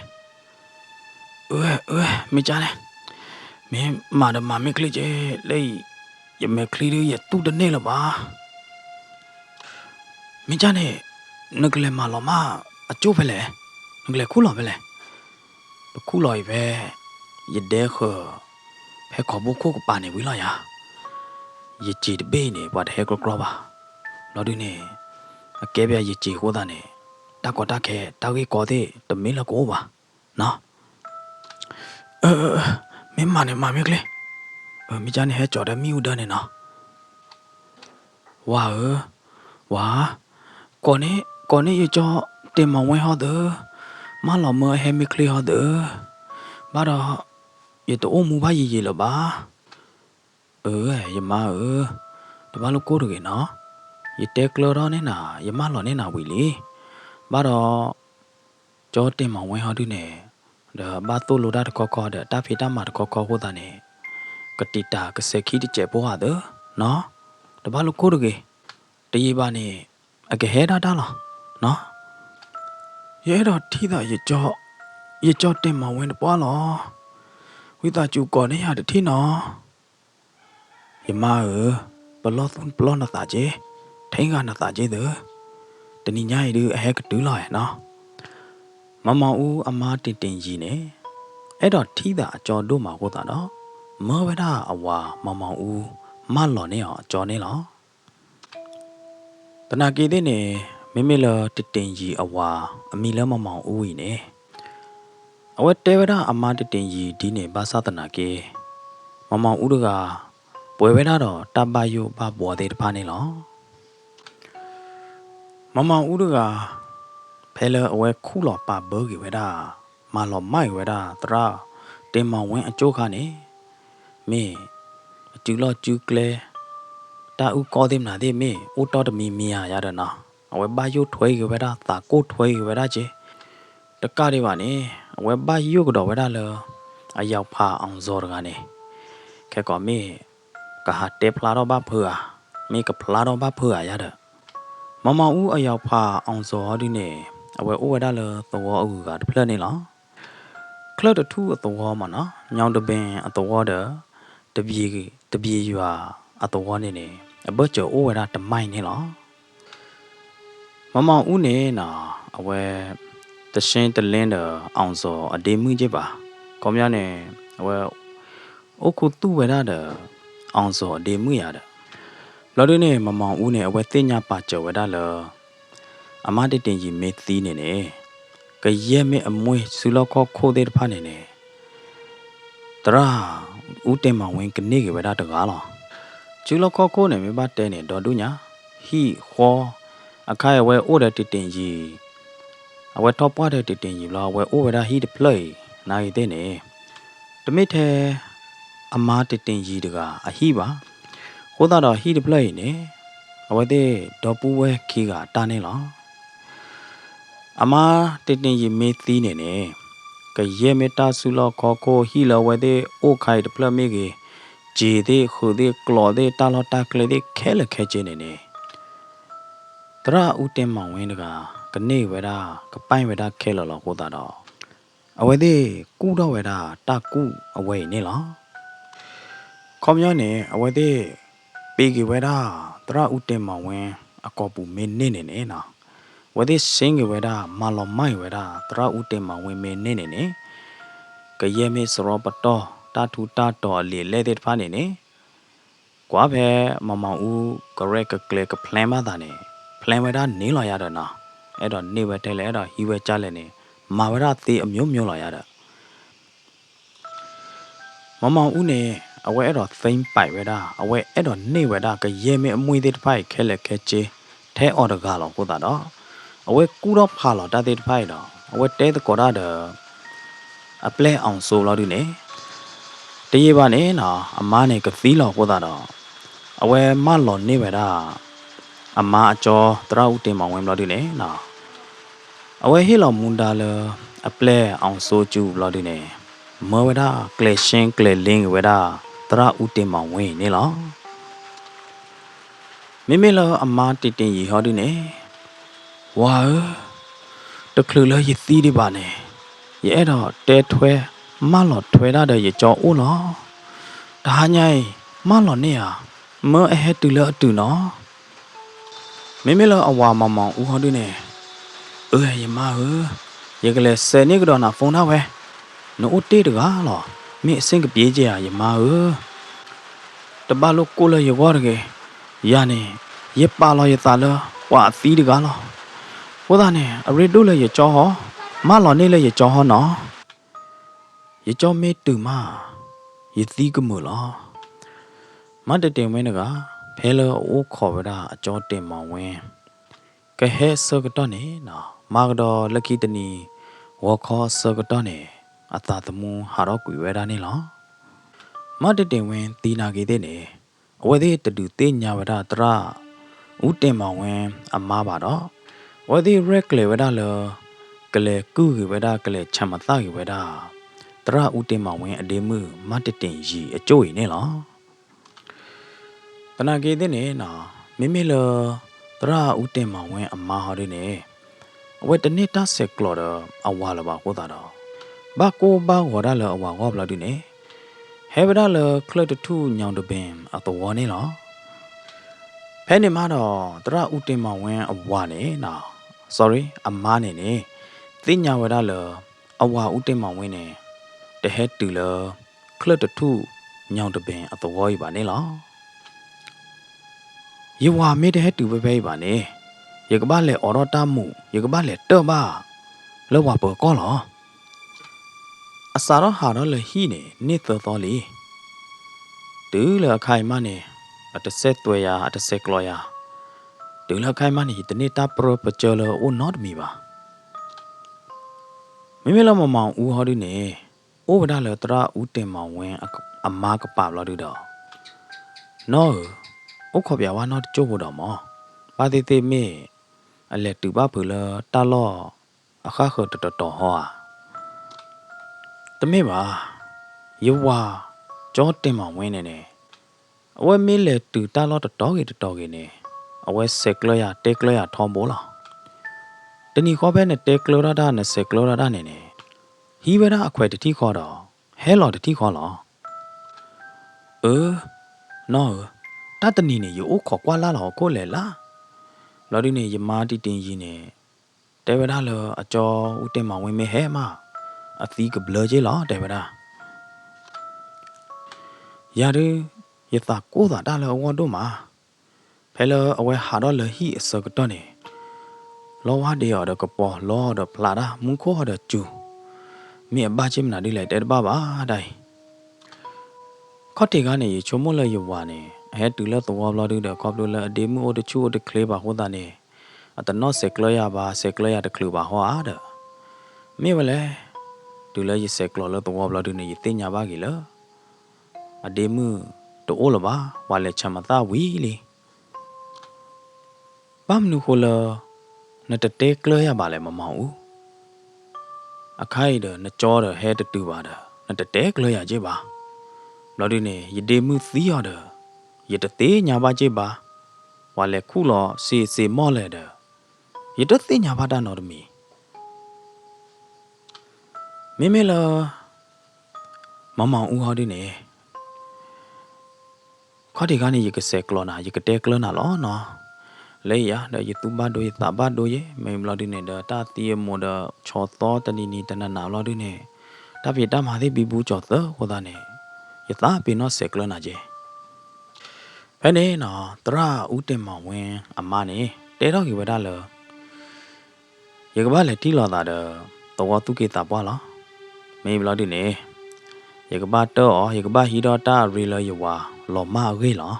မကြနဲ့မင်းမာဒမမကလေးကျလေရမခရီရတူတနေလပါမင်းကြနဲ့ငကလေးမလောမအကျိုးပဲလေငကလေးခုလောပဲလေခုလောပဲရတဲ့ခဖဲခေါ်ဖို့ခုကပါနေဝီလာရရကြည်တပေးနေဘာတဲ့ကကပါလော်ဒီနေအကဲပြရကြည်ဟိုးတာနေတကောတခဲတောက်ကြီးကောသေးတမင်းလကိုပါနော်မင်းမနဲ့မမကလေးမကြနဲ့ဟဲကြော်တယ်မြူဒနေနော်ဝါก่อนนี้อยู่จอเต็มมาไว้ฮอเด้อมาหล่อเมื่อแฮมิคลีฮอเด้อบ้าดออย่าตัวมูบ้ายี่หรอบ้าอย่ามาแต่บ้าลูกกูดูกันเนาะอย่าเตะกลัวร้อนเนี่ยนะอย่ามาหล่อเนี่ยนะวิลีบ้าดอจอเต็มมาไว้ฮอดูเนี่ยเดี๋ยวบ้าตัวลูด้าตะคอเดี๋ยวตาพิตามาตะคอหัวตาเนี่ยกติตากเสกีที่เจ็บปวดเด้อเนาะแต่บ้าลูกกูดูกันตีบ้านนี่အကဲဟဲတာလားနော်ရဲတော့ထီးတာရကြောတင်မဝင်ပွားလောဝိတာကျူကောနေရတဲ့ထီနော်ယမဘလောသွန်ဘလောနာတာကျေထိုင်းကနာတာကျေတနိညာရီအဟဲကတူးလာရနော်မမောင်ဦးအမားတင်ကြီးနေအဲ့တော့ထီးတာအကျော်တို့မှာဟုတ်တာနော်မောဝဒအဝါမမောင်ဦးမလော်နေအောင်အကျော်နေလောတနာကီတဲ့နေမိမိလတင်ကြီးအဝါအမီလမမောင်ဦးဝီနေအဝဲတဲဝဒအမားတင်ကြီးဒီနေဘာသာတနာကေမမောင်ဦးတကပွဲဝဲတော့တပယုဘဘောတဲ့တဖာနေလောမမောင်ဦးတကဖဲလအဝဲခုလောပဘောကေဝဲတာမလောမိုက်ဝဲတာတရာတင်မောင်ဝင်းအကျိုးခါနေမင်းကျူလောကျူကလဲတာဥကောတိမနာတိမေဥတော်တမီမီယာရဒနာအဝဲဘာယုထွေးကဝဲတာတာကိုထွေးကဝဲတာချေတကရီပါနေအဝဲဘာယုကတော့ဝဲတာလောအရောက်ဖာအောင်ဇော်ကနေခဲကောမေကဟာတေဖလာတော့ဘာဖွာမေကဖလာတော့ဘာဖွာရတဲ့မမဦးအရောက်ဖာအောင်ဇော်ဒီနေအဝဲဥဝဲတာလောသောအူကတဖလက်နေလားခလတ်တူအသောမနော်ညောင်တပင်အသောတဲ့တပြေရွာအသောနေနေအဘကျော်အိုဝရတမိုင်းနေလားမမောင်ဦးနေနာအဝဲတရှင်းတလင်းတဲ့အောင်စောအဒေမှုကြီးပါကောင်းများနေအဝဲအခုသူ့ဝဲတဲ့အောင်စောအဒေမှုရတဲ့လော်ဒင်းနေမမောင်ဦးနေအဝဲတင်ညာပါကျော်ဝဲတာလောအမတင်ကြီးမေးသီးနေနေကရဲမေအမွေးစူလောက်ခိုးတဲ့ဖာနေနေတရာဦးတင်မောင်ဝင်းကနေကဝဲတာတကားလားကျူလခေါကိုနေမဘတဲနေဒေါ်ဒူညာဟီခေါ်အခါဝဲအိုတဲ့တင်ကြီးအဝဲတော့ပွားတဲ့တင်ကြီးလာဝဲအိုဝဲတာဟီတပလေးနိုင်တဲ့နေတမိထဲအမားတင်ကြီးတကအဟီပါဟိုတော့ဟီတပလေးနေအဝဲတဲ့ဒေါ်ပူဝဲခီကတာနေလားအမားတင်ကြီးမေးသီးနေနေကရဲမတာဆူလခေါကိုဟီလဝဲတဲ့အိုခိုင်တပလမေကြီး จีที่คือที่กลัวที่ตาลอตาเคลที่แค่ละแค่เจนนี่ตราอุเตมังเวนกากันนี่เวดากระไปเวดาแค่ละโคตาดอเอาไว้ที่กู้ดอเวดาตากู้เอาไว้นี่ล่ะคอมย้อนนี่เอาไว้ที่ปีกีเวดาตราอุเตมังเวนอากอปูเมนนี่นะไว้ที่สิงกีเวดามาลอไม่เวดาตราอุเตมังเวนเมนนี่ก็เยมีสรปตอตาทูตาต่อเลียเล่เด็ดฟ้านี่กว่าแพ้มาอูก็เรกเกลกแพลนมาตานี่แพลนเวดานี่ลอยาดนะไอ้ดอนนี่เวทเลยไอ้ดอนฮีเวจ้าเลยนี่มาเวดาตีอမျိုးลอยาดมาอูเนี่ยเอาไว้ไอ้ดอนซิงไปเวดาเอาไว้ไอ้ดอนนี่เวดาก็เยมีมวยเด็ดไฟแค่เล็กแค่เจแท้ออดกาลกูตาดอเอาไว้กูรอบพาลอตาเด็ดไฟดอเอาไว้เตะตะกอดาเดอเปลอองโซลอดูเนี่ยตีบ้านเนี่ยนะอามาเนี่ยก็ฟีลอกูตาดอเอาไว้มาหลอนนี่เวดาอามาจอตราอุเตมังเวมลอดูเนี่ยนะเอาไว้ให้เรามุนดาเลอเปลอองโซจูลอดูเนี่ยเมื่อเวดาเกลชิงเกลลิงเวดาตราอุเตมังเวนี่ล่ะไม่ละอามาติดยี่ห้อดูเนี่ยว้าตะคลือเลยยี่ตีดีบ้านเนี่ยยี่เอ็ดเตะถ้วยมาหลอดถ้วยได้เดี๋ยวยี่จออู้เนาะแต่หายไงมาหลอดเนี่ยเมื่อเฮ็ดตื่นละตื่นเนาะไม่ละเอาว่ามาอู้เขาดูเนี่ยยี่มายี่ก็เลยเซนี่ก็โดนฟงน้าเว้หนูอุดตีดึกอ่ะหรอมีเส้นกับปีเจียยี่มาแต่บ้านลูกกูเลยยี่ว่าดึกยานี่ยี่ปาลอยตาเลยว่าตีดึกอ่ะหรอว่าแต่เนี่ยอะไรดูเลยยี่จอหอมาหลอดนี่เลยยี่จอหอเนาะยี่จอไม่ตื่นมายี่ตีก็มือหรอมาเด็กๆไม่นึกอ่ะเพลอโอ้ขอเวลาจอเต็มมาเว้ก็เฮ็ดสกตอนนี้นะมากดอลักกี้ตนีหัวคอสกตอนนี้อัตตาตมูหารอกุยเวดานี่หรอมาเด็กๆเว้ตีนากีเดนี่เอาไว้ที่ตะดูเตีญาเวดาตราอุเต็มมาเว้อามาบาดอไว้ที่เรกเลเวดาเลกเลกูเวดากเลชมาตาเวดาตราอุเต็มมาเว้อเดมือมาเด็กๆยีอจุยนี่หรอตนากีเดนี่นะไม่ละตราอุเตมังเวอามาฮอดีเนี่ยเอาไว้ตอนนี้ตาเสกกลอดเอาวาละบาโคตาดอบาโกบาหัวได้เลยเอาวากอบละดีเนี่ยเฮเวดาเลยเคลื่อนทูญาวดเบมเอาตัวนี่หรอแพ้เนี่ยมาดอตราอุเตมังเวเอาวาเนี่ยนะ sorry อามาเนี่ยติญญาเวดาเลยเอาวาอุเตมังเวเนี่ยแต่เฮ็ดตื่นเลยเคลื่อนทูญาวดเบมเอาตัวอีบาเนี่ยหรอยี่ว่าไม่ได้ให้ตื่นไปบ้านนี่ยี่ก็บ้านเลยอรอตามูยี่ก็บ้านเลยเตอบ้าแล้วว่าเปิดก็หรออาสาระหาเราเลยฮีเนี่ยนี่ตัวตอลีตื่นเลยใครมาเนี่ยอาจจะเซตตัวยาอาจจะเซกลอยาตื่นเลยใครมาเนี่ยตอนนี้ตาโปรเปเจอเลยโอ้นอดมีบ้าไม่ละมาอูฮอดีเนี่ยโอ้เวลาเลยตราอูเต็มมาเวอามาก็ปาบเราดูดอโน่โอ้ขอบอย่าว่านอดโจบดอมอปาติเตเมอเลตุบ้าเผือตาล่ออาข้าเขอต่อหัวแต่ไม่บ่ายูว่าจอดเต็มมาเวเนี่ยเอาไว้ไม่เลตุตาล่อต่อกี่เนี่ยเอาไว้เสกเลยเตกเลยทอมโบล่ะแต่นี่ข้อแพ้เนี่ยเตกเลยด้านเนี่ยเสกเลยด้านเนี่ยฮีเวด้าอควายที่ข้อดอเฮลอที่ข้อหรอน้อตาตนีเนี่ยอยู่ขอกว่าล่าหรอโคเลยล่ะเราดิเนี่ยยมาติติยีเนี่ยแต่เวลาเลยจออุเตมาเวไม่เฮมาตีกับเบลเจล่ะแต่เวลายาดูยาตากูตาได้เลยวันดูมาเพลเอาไว้หาดอเลยฮีสกตอนเนี่ยล้อว่าเดียวเด็กปอล้อเด็กพลาดมุงโคเด็กจูมีบ้าจิมนาดีเลยแต่บ้าได้ข้อที่กันเนี่ยชมมเลยอยู่ว่าเนี่ยเฮ็ดดูแลตัวเราดูเด็กขอบดูแลเดมูโอเดชูโอเดเคลบาหัวตาเนี่ยแต่นอเสกเลยบ้าเสกเลยเดคลูบาหัวเด้อมีเวลาดูแลยิ่งเสกเลยตัวเราดูเนี่ยยิ่งตีนยาบ้ากี่ละเดมูตัวโอละบ้าว่าเลยชมาตาวิลีบ้ามนุโคละนั่นแต่เตกเลยบ้าเลยมาอูใครเด้อนั่นจอเด้อเฮ็ดตัวบ้าเด้อนั่นแต่เตกเลยเจ็บบ้า လော်ဒီနေယတေမှုသီးရတဲ့ယတသေးညာပါကျေပါဝါလေခုလောစီမော့လေတဲ့ယတသေးညာပါတာနော်တမီမေလာမမောင်ဦးဟောဒီနေခေါ်ဒီကနေယကစက်ကလောနာယကတဲကလောနာလောနော်လေရတဲ့ယတူဘတ်တို့ယတာဘတ်တို့ယမေမလော်ဒီနေတဲ့တာတီမော်ဒချောတော်တနီနီတနနာလော်ဒီနေတပြေတမာသေးပြီးဘူးကြောသဟောတာနေယတာပင်နော်ဆက်ကလောနာကျေဖဲနေနော်တရဦးတင်မောင်ဝင်းအမနေတဲတော့ကြီးဝဲတာလေယကဘာလေတီလော်တာတော့သူကေတာပွားလားမေဘလော်ဒီနေယကဘာတော့ယကဘာဟီတော့တာရီလယဝါလော်မာရေလား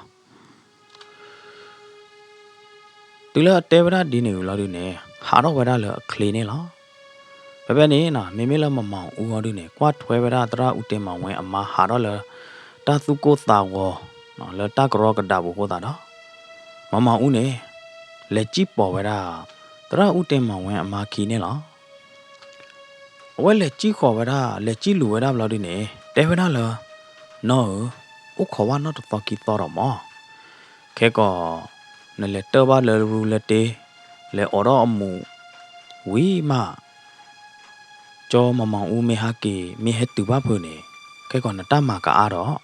တူလာတဲဝရဒီနေလော်ဒီနေဟာတော့ဝဲတာလေခလီနေလားဘယ်နေနော်မေလာမမောင်ဦးဟောဒီနေကွာထွဲဝဲတာတရဦးတင်မောင်ဝင်းအမဟာတော့လေတာသူကိုတာဝေါနော်လတကရောကဒါဘူဟောတာနော်မမောင်ဦးနေလက်ကြည့်ပေါ်ဝဲတာတရဦးတင်မောင်ဝင်းအမခီနေလားဝဲလက်ကြည့်ခေါ်ဝဲတာလက်ကြည့်လူဝဲတာဘလို့ဒီနေတဲဝဲတာလားနော်ဥခေါ်ဝါနော်တော့ကီတော်တော့မခဲကောနလက်တော့ပါလေရူလက်တေလေအော်တော့အမှုဝီမကျော်မမောင်ဦးမေဟာကီမေဟတူပါဖို့နေခဲကောနတမကအားတော့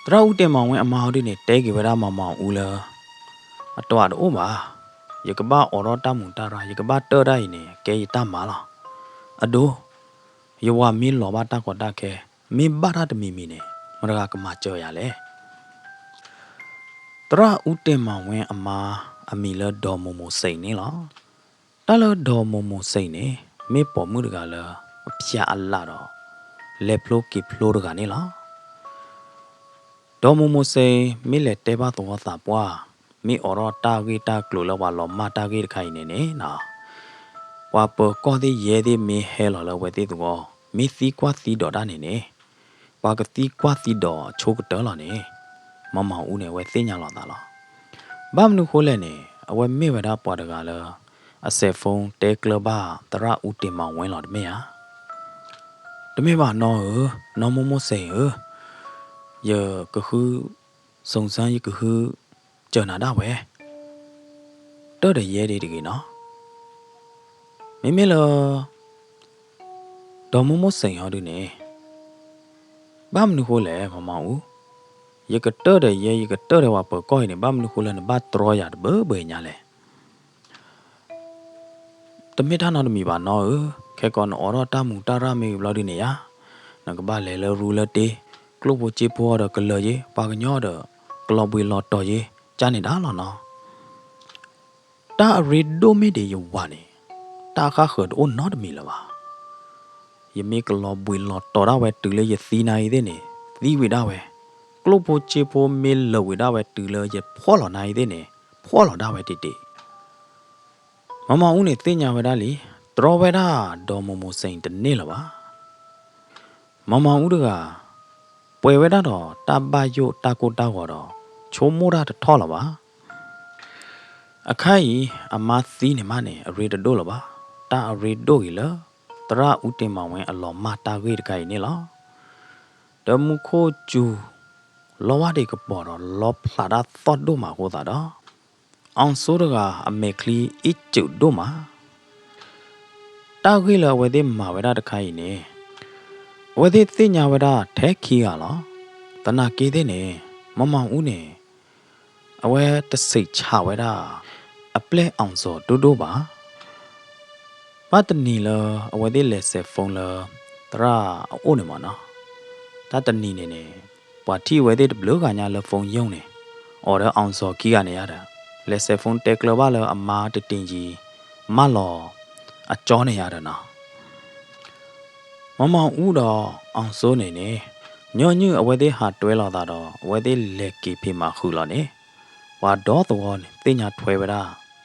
တရဦးတင်မောင်ဝင်းအမဟောဒီနေတဲကေဝဲတာမမောင်ဦးလားအတော်တော့ပါယကဘာအော်တော့တမှုတာရာယကဘာတော်တိုင်းနေကဲတမလားအဒိုယဝမင်းလောဘတာကောတာခဲမင်းဘာရတမီမီနေမရကကမကြော်ရလေတရဦးတင်မောင်ဝင်းအမအမီလဒေါ်မမိုစိန်နေလားတလဒေါ်မမိုစိန်နေမေပေါ်မှုတကလားအဖျာအလာတော့လက်ဖလိုကီဖလိုတကနေလားဒေါ်မမိုစိန်မေလက်တဲပါတော့တာပွားမေအော်ရတာဂီတာကလိုလဝါလောမာတာဂီတခိုင်နေနေနော်ဝါပေါ်ကောဒီရဲဒီမေဟဲလော်လဝဲတိတော့မေစီကွာစီဒေါ်တာနေနေဝါကတိကွာစီဒေါ်ချိုးကတော်လာနေမမောင်ဦးနေဝဲသိညာလာတာလားဘာမနုခိုးလဲနေအဝဲမေဝဒပွားတကလားအဆက်ဖုန်းတဲကလဘာတရဦးတင်မောင်ဝင်းလာတမေဟာတမေပါနော်မမစိန်ရကခုစုံစမ်းရကခုကျော်နာတော့ဝဲတော့တဲ့ရဲတွေတကယ်နော်မေလောဒေါ်မမစိန်ဟောဒီနေဘာမနုခိုးလဲမမောင်ဦးယကတော်တဲ့ရဲယကတော်တဲ့ဝါပေါ်ကိုင်းနေဘာမနုခိုးလဲဘာတော်ရဘယ်ညာလဲတမေထားနော်တမီပါနော်ခဲကောနော်အော်တာမူတာရမေဘလော်ဒီနေရနကဘာလဲရူလတေကလုဘချေပေါ်တော့ကလရေပါကညောတော့ကလဘွေလော်တော်ရေကြားနေတာလားနော်တာရီဒိုမီဒီယဝါနေတာခါခဒိုနော်တမီလာပါယမေကလဘွေလော်တော်ရဝဲတူလေရစီနိုင်တဲ့နေသီးဝေတာဝဲကလုဘချေပေါ်မေလဝေတာဝဲတူလေရဖောလော်နိုင်တဲ့နေဖောလော်တာဝဲတိမမောင်ဦးနေတင်ညာဝဲတာလီတရောဝဲတာဒေါ်မမိုစိန်တနေ့လာပါမမောင်ဦးတကပွဲဝဲတာတော့တပါယိုတာကိုတာဟောတော့ချိုးမိုးတာထော်လာပါအခိုင်အမသီးနေမနဲ့အရေတိုးလာပါတာအရေတိုးကြီးလားတရဦးတင်မောင်ဝင်းအလော်မတာခွေတကိုင်နေလားဒမုခိုကျူလောဝဒေကပေါ်တော့လောဖလာတာသော့တို့မှာဟောတာတော့အောင်စိုးတကအမေကလီအစ်ကျုတို့မှာတာခွေလာဝဲတဲ့မှာဝဲတာတခိုင်နေဝဲတဲ့သိညာဝဲတာထဲခီရလားတနာကေးတဲ့နေမမောင်ဦးနေအဝဲတစိတ်ချဝဲတာအပလဲအောင်စောတို့ပါပတ်တနီလအဝဲတဲ့လက်ဆက်ဖုန်းလတရာအိုးနေမနော်တတနီနေပွာတီဝဲတဲ့ဘလောကညာလဖုန်းယုံနေအော်ရအောင်စောကီကနေရတာလက်ဆက်ဖုန်းတက်ကလဘာလအမာတတင်ကြီးမလောအကြောနေရတာနော်မမောင်ဦးတော့အောင်စိုးနေနေညွညွအဝဲသေးဟာတွဲလာတာတော့အဝဲသေးလက်ကီဖေးမှာခူလာနေဝါတော့တော်နေတင်ညာထွဲပတာ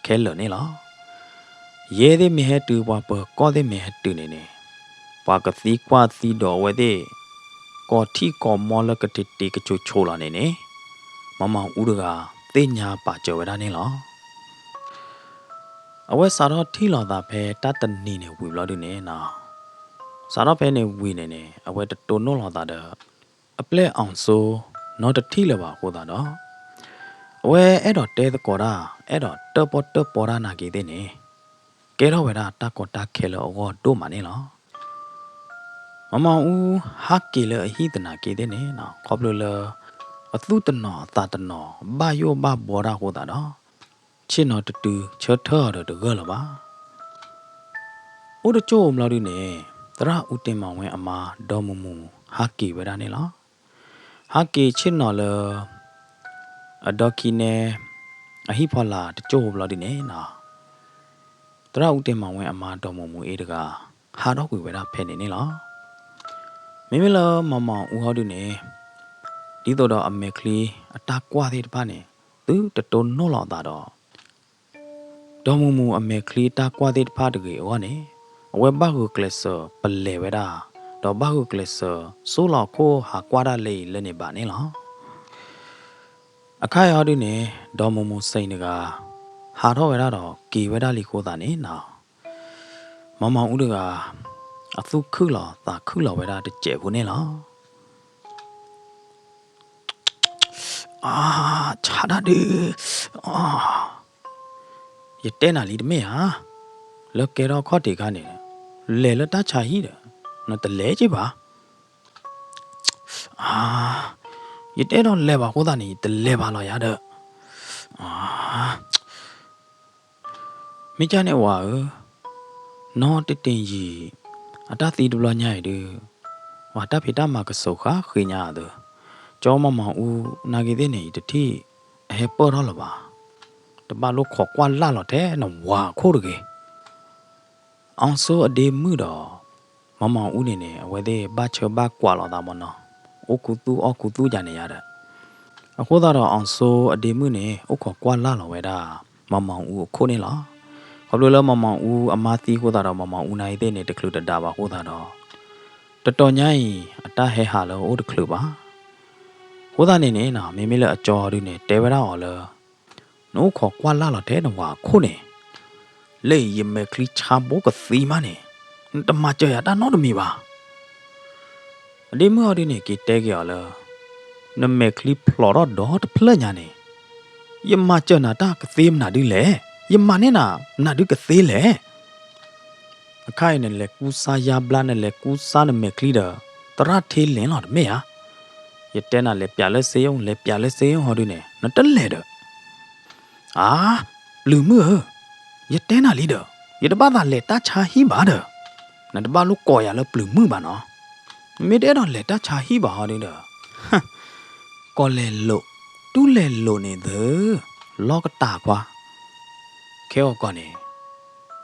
ခဲလနေလားရဲသေးမဟတူဘွားပေါ်ကောသေးမဟတူနေနေဘွာကသီကွာသီတော်ဝဲသေးကောထီကောမောလကတိတီကချိုချိုလာနေနေမမောင်ဦးတကတင်ညာပါကြော်ဝဲတာနေလားအဝဲစားတော့ထီလာတာပဲတတနီနေဝီဘလို့နေနော်စားတော့ပဲနေဝီနေအဝဲတိုနိုလာတာ အပလက်အောင်ဆိုနော်တတိလပါဟိုတာနော်ဝဲအဲ့တော့တဲတကောတာအဲ့တော့တပေါ်တာနာကြီးတဲ့နေကဲတော့ဝဲတာတကောတာခဲလောတို့မနေလောမမောင်ဦးဟာကီလအဟိတနာကြီးတဲ့နေနော်ခေါပလိုလအသုတနောတာတနောဘာယောဘာဘောရာဟိုတာနော်ချစ်နော်တူချောထော်တော့တကလပါဦးတချို့မလို့ဒီနေတရဦးတင်မောင်ဝဲအမာဒေါ်မူမူဟာကီဝဲတာနေလောဟာကီချစ်နော်လအဒေါကီနေအဟိဖောလာတချို့ဘလို့ဒီနေနော်တရဦးတင်မောင်ဝဲအမာဒေါ်မူမူအေးတကဟာတော့ကွေဝဲတာဖဲနေနေလောမိမလမမောင်ဦးဟောဒီနေဒီတော့အမေကလီအတာကွာသေးတပါနေသူတတုံနို့လောက်တာတော့ဒေါ်မူမူအမေကလီတာကွာသေးတပါတကေဟောနေအဝဲဘဟုကလစ်ပလေဝဲတာတော့ဘဟုကလစ်ဆိုလောက်ကိုဟာကွာတာလေလည်းနေပါနေလောအခါရောဒီနေဒေါ်မူမူစိန်တကဟာတော့ဝဲတာတော့ကီဝဲတာလီခိုးတာနေနော်မမောင်ဦးတကအသုခုလောတာခုလောဝဲတာတကျဲဘူးနေလောအာခြာတာဒီအာရတဲ့နာလီတမေဟာလောက်ကဲတော့ခေါ်တေကနေလဲလတချာဟီတယ်နော်တလဲကြည့်ပါအာရတဲ့တော့လဲပါဟိုတာနေတလဲပါလောရတဲ့အာမိချနဲ့ဝါနော်တတင်ကြီးအတသီဒဘလညိုင်ဒီဝါတဖေတာမကဆုခါခိညာတဲ့ကျောမမောင်ဦးနာဂီတဲ့နေတတိအဟပေါ်တော့လပါတပါလို့ခေါ်ကွာလာတော့တဲ့နော်ဝါခိုးတကေအောင်ဆိုအဒီမှုတော့မမောင်ဦးနေနေအဝဲသေးဘာချဘာကွာလာတာမနော်အကူတူကြနေရတဲ့အခုတော့အောင်ဆိုအဒီမှုနေဥခေါ်ကွာလာလောဝဲတာမမောင်ဦးခိုးနေလားဘာလို့လဲမမောင်ဦးအမသီးခိုးတာတော့မမောင်ဦးနိုင်တဲ့နေတကလူတတာပါခိုးတာတော့တော်ညိုင်းအတဟဲဟာလောတကလူပါဟိုတာနေနေနော်မေမေလည်းအကျော်ရီနေတဲဝရအောင်လောနိုးခေါ်ကွာလာတော့တဲ့နော်ဝါခိုးနေလေယမဲကလီချာဘောကသီမနေတမကြရတာနော်တမီပါအဒီမော်ဒီနေကတဲကြော်လောနမဲကလီဖလော်တော့ဖလညာနေယမကြနာတာကသီမနာဒီလေယမနေနာဒီကသီလေအခိုင်နဲ့လေကူစာယာဘလာနဲ့လေကူစာနမဲကလီတော့တရသေးလင်းတော့မေဟာရတဲ့နာလေပြလဲစေယုံလေပြလဲစေယုံဟောဒီနေနတလဲတော့အာလူမရတဲ့နာလီတော့ရတပါတာလေတချာဟီပါတော့နတပါလို့ကော်ရလဲပလူမှုပါနော်မေတဲ့တော့လေတချာဟီပါဟောဒီတော့ကော်လေလို့တူးလေလို့နေသေးလောကတာကွာခဲောကောနေ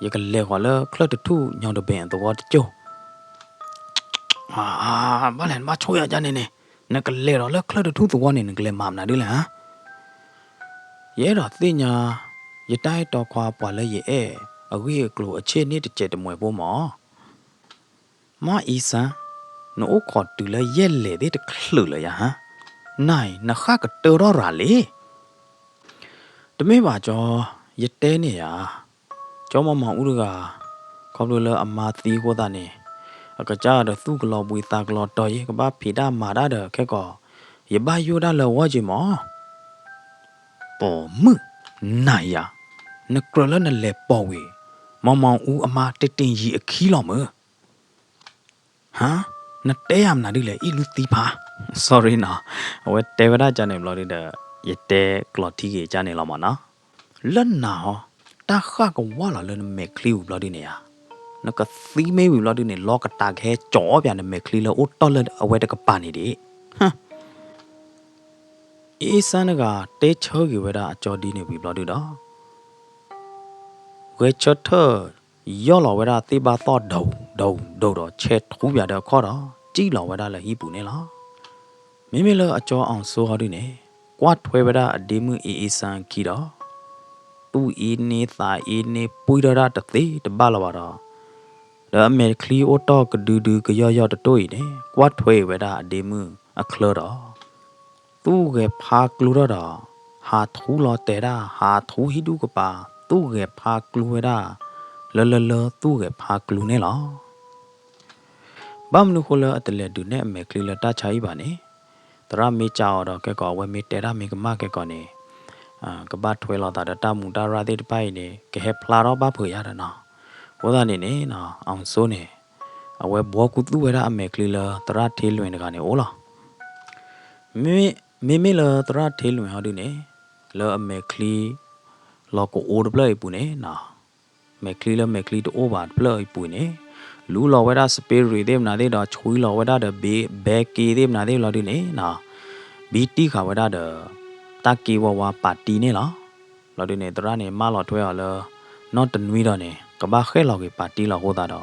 ရကလေခေါ်လဲခလတ်တူညောင်တပင်တော့ကြိုးအာဘာလဲမချိုးရကြနေနေနကလေတော့လဲခလတ်တူတော့နေနကလေမမနာဒီလားရဲတော့သိညာရတိုက်တော့ခွာပွာလဲရဲ့အဝေးကလိုအခြေနေတကျတမွဲပေါ်မောမအီဆန်နိုးခေါ်တူလဲရဲ့လေတဲ့ခလှလဲရဟမ်နိုင်နခကတော်ရလေတမေပါကျော်ရတဲနေရကျော်မမောင်ဦးကခေါပလိုလအမာသီးကိုတာနေအကကြတော့သူ့ကလောပွေတာကလောတော်ရဲ့ကဘာဖီတာမာတာတဲ့ခက်ကောရပါယိုတာလောဝါချီမောပေါ်မှုနိုင်ရနကရလနဲ့လေပေါ်ဝေမောင်မောင်ဦးအမာတတင်ကြီးအခီးလောမဟမ်နတဲရမနာဒီလေဤလူတီပါ sorry နော်ဝဲတေဝရကြနေဘလို့တဲ့ရတဲကလော်တီကြီးကြနေလောမနော်လက်နာဟောတာခကဝါလာလဲမဲကလီဘလို့ဒီနေရနကသီးမဲဘလို့ဒီနေလောကတာခဲကြောပြန်မဲကလီလောအိုတော်လက်အဝဲတကပါနေဒီဟမ်အေးစန်းကတဲချောကြီးဝဲတာအကျော်ဒီနေပြီဘလို့ဒီတော့ဝဲချတ်ထယောလောဝဲတာတေပါတော့ဒုံတော့ချက်ထူးပြတော့ခေါ်တော့ကြည်လောဝဲတာလည်းဟီပူနေလားမိမိလည်းအကျော်အောင်ဆိုဟောဒီနေကွာထွဲဝဲတာအဒီမှုအေးစန်းခီတော့သူအင်းနေသာအင်းနေပွေရတာတသေးတပါလာပါတော့ဒါအမေကလီအိုတော့ကဒူကရောတတိုးနေကွာထွဲဝဲတာအဒီမှုအခလတော့သူကဖာကလူတော့ဟာထူလောတဲတာဟာထူဟီဒူကပါသူကဖာကလူဝဲတာလောသူကဖာကလူနေလားဘာမလို့ခလအတလဲဒူနဲ့အမေကလီလတာချိုင်ပါနေ ra mi chào đó cái cỏ quay mi tê ra mi cái má cái cỏ này cái bát thuê lọ ta đã ta mùng ta ra đi bay này cái hẹp la đó bát phơi ra đó nó có ta này nó ông số này ở quay bùa cút tu ra mẹ kêu là ta ra thiêu luôn cái này ố lo mi là ta ra thiêu luôn họ đi này là mẹ kêu là có ố được lấy bùn này nó mẹ kêu là mẹ kêu được ố bát lấy bùn này lú lò vậy đó spirit đêm nào đấy đó chui lò vậy đó được bé kia đêm nào đấy lò đi này nó bị tí khảo vậy đó được ta kêuว่า party เนี่ยเหรอเราดิเนี่ยตระเนี่ยมาหลอดถ้วยเอาเลยนอตนวีดเนี่ยก็บ้าแค่เราเก็บ party เราโหดาดอ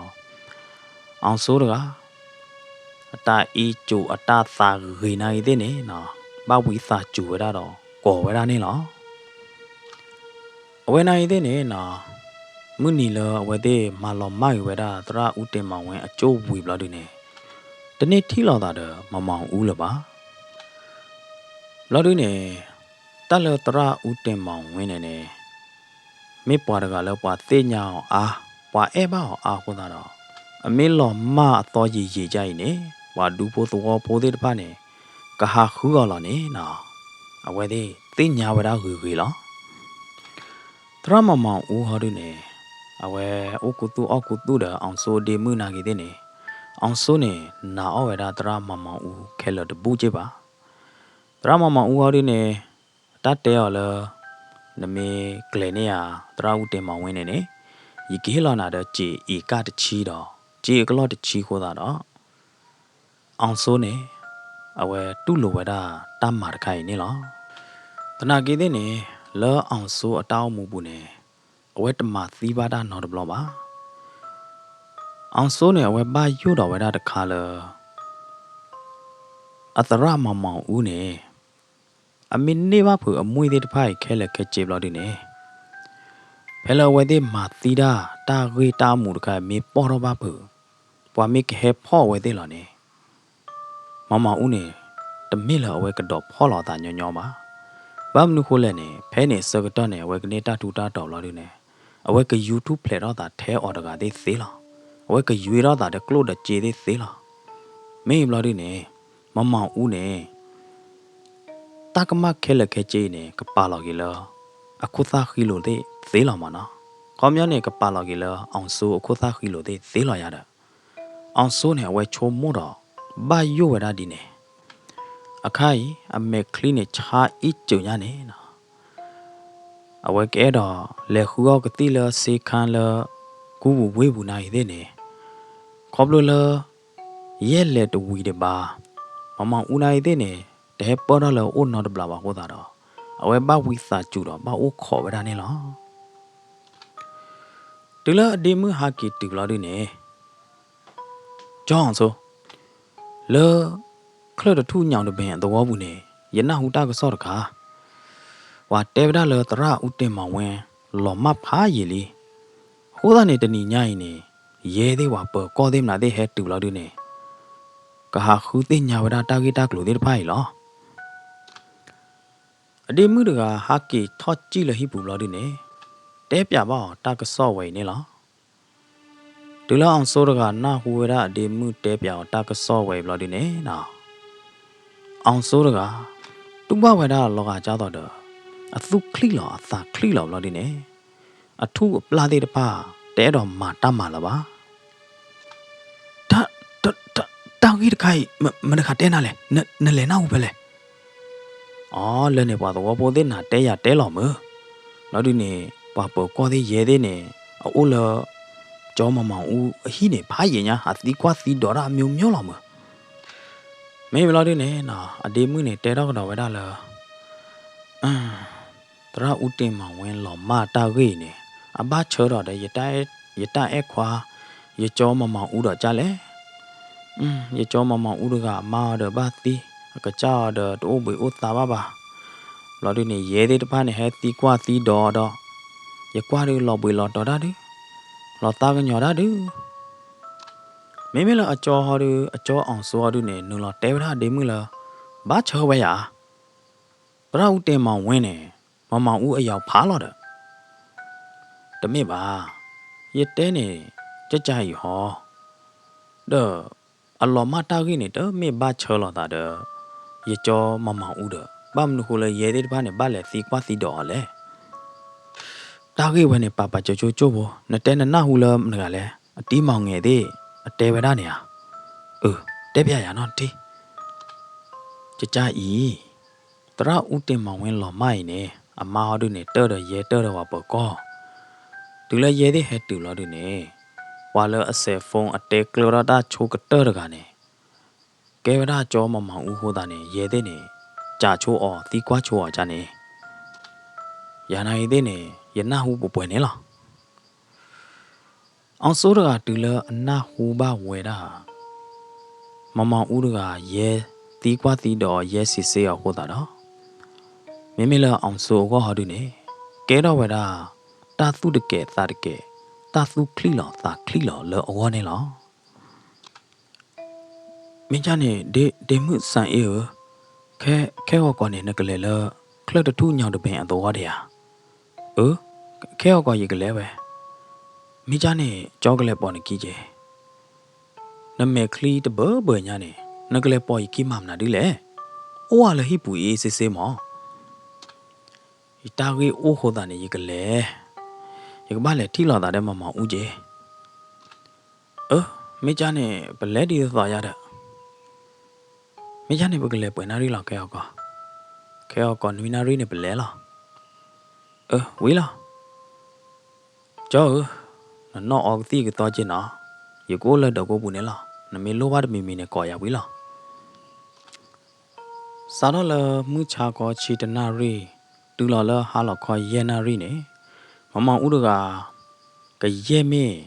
เอาสู้ดะตาอีจูอัตตาสาเกินายเดเนี่ยนะบ้าวิสาจูเวดาดอก่อเวดาเนี่ยเหรอเวนายเดเนี่ยนะมื้อนี้เลยเวเดมาหลอมไม่เวดาตระอุเตมาเวอโจวีบเราดิเนี่ยตอนนี้ที่เราตาเดอมาอูเลยปะเราดิเนี่ยตาเลตระอุเตมาเวเนี่ยไม่ปวดกันแล้วปวดเสียงปวดบ้าคนนั้นไม่หล่อมาต่อยี่ใจเนี่ยว่าดูโพตัวโพเดตพาเนี่ยก็หาคู่กันแล้วเนี่ยนะเอาไว้ดิเสียงเวลาคุยแล้วตรามาอูฮาดูเนี่ยเอาไว้โอกุตุเดออังโซเดมือนากีเดเนี่ยอังโซเนี่ยน่าเอาไว้ได้ตรามาอูแค่ละบูเจ็บะตรามาอูฮาดูเนี่ยตัดเตะเลยนเมเกลเนียตราอุเตมาเวเนี่ยยีเกลอนาเดจีอีกาตชีดอจีกลอตชีโคดาดออังโซเนี่ยเอาไว้ตุโลเวดาตามมาดไข่เนี่ยหรอตนากีเดเนี่ยเลออังโซอตาวมูบุเนี่ยเอาไว้ตมาสีบาดานอดบลอบาอังโซเนี่ยเอาไว้บ้ายูดอเวดาตะคาเลอัตรามาอูเนี่ยအမင်းနေပါဖို့အမွေတဲ့တဖိုက်ခဲလက်ခဲကျေဘလို့ဒီနေဖဲလဝဲတဲ့မာတီတာတာဂေတာမူတခါမေပေါ်တော့ပါဖို့ပွာမိခဲဖော့ဝဲတဲ့လောနေမဦးနေတမစ်လအဝဲကတော့ဖော့လာတာညောပါဘာမနုခိုးလဲနေဖဲနေစကတော့နေဝဲကနေတာထူတာတော်လို့ဒီနေအဝဲက YouTube ဖလက်တော့တာထဲအော်တကတဲ့သေးလားအဝဲကရွေတော့တာတဲ့ကလို့တဲ့ကျေတဲ့သေးလားမင်းဘလို့ဒီနေမဦးနေตากมาแค่ละแค่เจเนี่ยกปาลอกิลอะคุซาခိโลเตเซลอมานะคอมยอเนี่ยกปาลอกิลอองโซอะคุซาခိโลเตเซลอยาดะอองโซเนี่ยเวโชโมดอบาโยเวดาดิเนี่ยอะไข่อะเมคลีเนี่ยชาอีจุญาเนี่ยนะอะเวแกดอเลคูกติลเซคันลกูบูเวบูนาอีเดเนี่ยขอบโลลเยเลตวีเดบามอูนาอีเดเนี่ยแต่ปอดเราอุนนอดบลาบาโคตาดอเอาไว้บ้าวิสาจูดอบ้าโอขอเวดานี่หรอตึละเดมือฮากิตึกลอดิเนี่ยจ้องโซเลคลอดทูညောင်တပင်သဘောဘူးเนี่ยยะนะหูตาก็ซอดกาว่าเตวดาเลตระอุเตมาเวนหลอมมาพายีลีโหดาเนี่ยตนีญาเนี่ยเยเดว่าเปอก็เดมนาเดเฮตึกลอดิเนี่ยกะหาคูติญาเวดาตากิตากลุเดไผหรอအဒီမှုတကဟာကီထော့ကြည့်လဟိပူလို့ဒီနေတဲပြပါတာကစော့ဝဲနေလားဒူလာအောင်စိုးတကနာဟူဝရအဒီမှုတဲပြတာကစော့ဝဲလို့ဒီနေနော်အောင်စိုးတကတူဘဝရလောကကြတော့တော့အသုခလိလောအသာခလိလောလို့ဒီနေအထုပလာတဲ့တပါတဲတော်မာတတ်မှာလားပါတောင်ကြီးတခိုင်မနခတဲနာလဲနလဲနာဟုတ်ပဲလဲอ๋อเล่นเนี่ยป่าตัวโปรตีนน่ะเตะยาเตะหล่อมือแล้วดิเนี่ยป่าปก็ได้เยได้เนี่ยเอาละจอมาอูฮีเนี่ยพายเนี่ยหาตีกว่าตีดอระมิวหล่อมือไม่เวลาดิเนี่ยน่ะอดีมือเนี่ยเตะดอกดอกไว้ได้ละตราอุติมาเวนหล่อมาตาเกเนี่ยอาบ้าเชอดอได้ยตาเอ็กควายจอมาอูดอจ้าเลยยจอมาอูดกะมาเดบ้าตีก็จ้าเดอตัวบุยอุตตาบ้าเราดูเนี่ยเย่เดตพาเนี่ยให้ตีกว่าตีดออย่ากว่าดูเราบุยเราต่อได้ดิเราตากันหยอได้ดิไม่เราอจอฮอดูอจออ่องสัวดูเนี่ยนูเราเตวได้เดมือละบ้าเชอไว้ยาเราเตมาเว้นเนี่ยมาอูอยากพาเราเด้อแต่ไม่บ้าเย่เต้เนี่ยจะใจหอเด้ออัลลอฮ์มาตากิเนี่ยเด้อไม่บ้าเชอเราตาเด้อ ye cho mama uda bam nu hole ye de ba ne ba le si kwa si do le ta ge we ne papa cho bo na te na hu la na le a ti maung nge de a te we da ne ya te pya ya no ti cha i tra u tin maung wen lo mai ne a ma ho du ne te de ye te de wa po ko tu le ye de he tu lo du ne wa le a se phone a te klo ra da cho ka te de ga ne ke we da cho mama u ho da ne ye de ne cha cho o ti kwa cho o cha ne ya na ye de ne ye na hu po pwe ne laအောင်စိုးရကတူလအနာဟူဘဝဲတာမမောင်ဦးရကရဲတီးကွာတီးတော့ရဲစစ်စေးရဟောတာတော့မိမိလအောင်စိုးကဟာဒုနေကဲတော့ဝဲတာတာသူတကဲတာတကဲတာသူခလီလောတာခလီလောလောအောနေလောမင်းချနေဒေမှုဆန်အေခဲဟောကောနေနကလေလခလတထူညောင်တပင်အတော်တရာခဲဟောကောရေကလေးပဲမိချနေကြောက်ကလေးပေါ်နေကြီးကျဲနမေခလီတဘညာနေနကလေးပေါ်ကြီးမမနာဒီလေအိုးဟာလဟိပူအေးစစ်စစ်မောဤတာကြီးအိုးခေါ်တာနေရေကလေးရေကဘာလေထီလာတာတဲ့မမဦးကျဲမိချနေဘလက်ဒီသွားရတဲ့မိချနေဘကလေးပွင့်နာရီလောက်ခဲဟောကောနွီနာရီနေဘလဲလားဝေးလားကြောနော်အော်တီကတော့ကျင်နော်ရေကိုလက်တော့ကိုပူနေလားနမေလိုပါတမီမီနဲ့ကော်ရဝေးလားစားတော့လမှုချာကောချီတနာရီတူလော်လဟာလော်ခေါ်ယေနာရီနေမမောင်ဦးတကရဲမင်း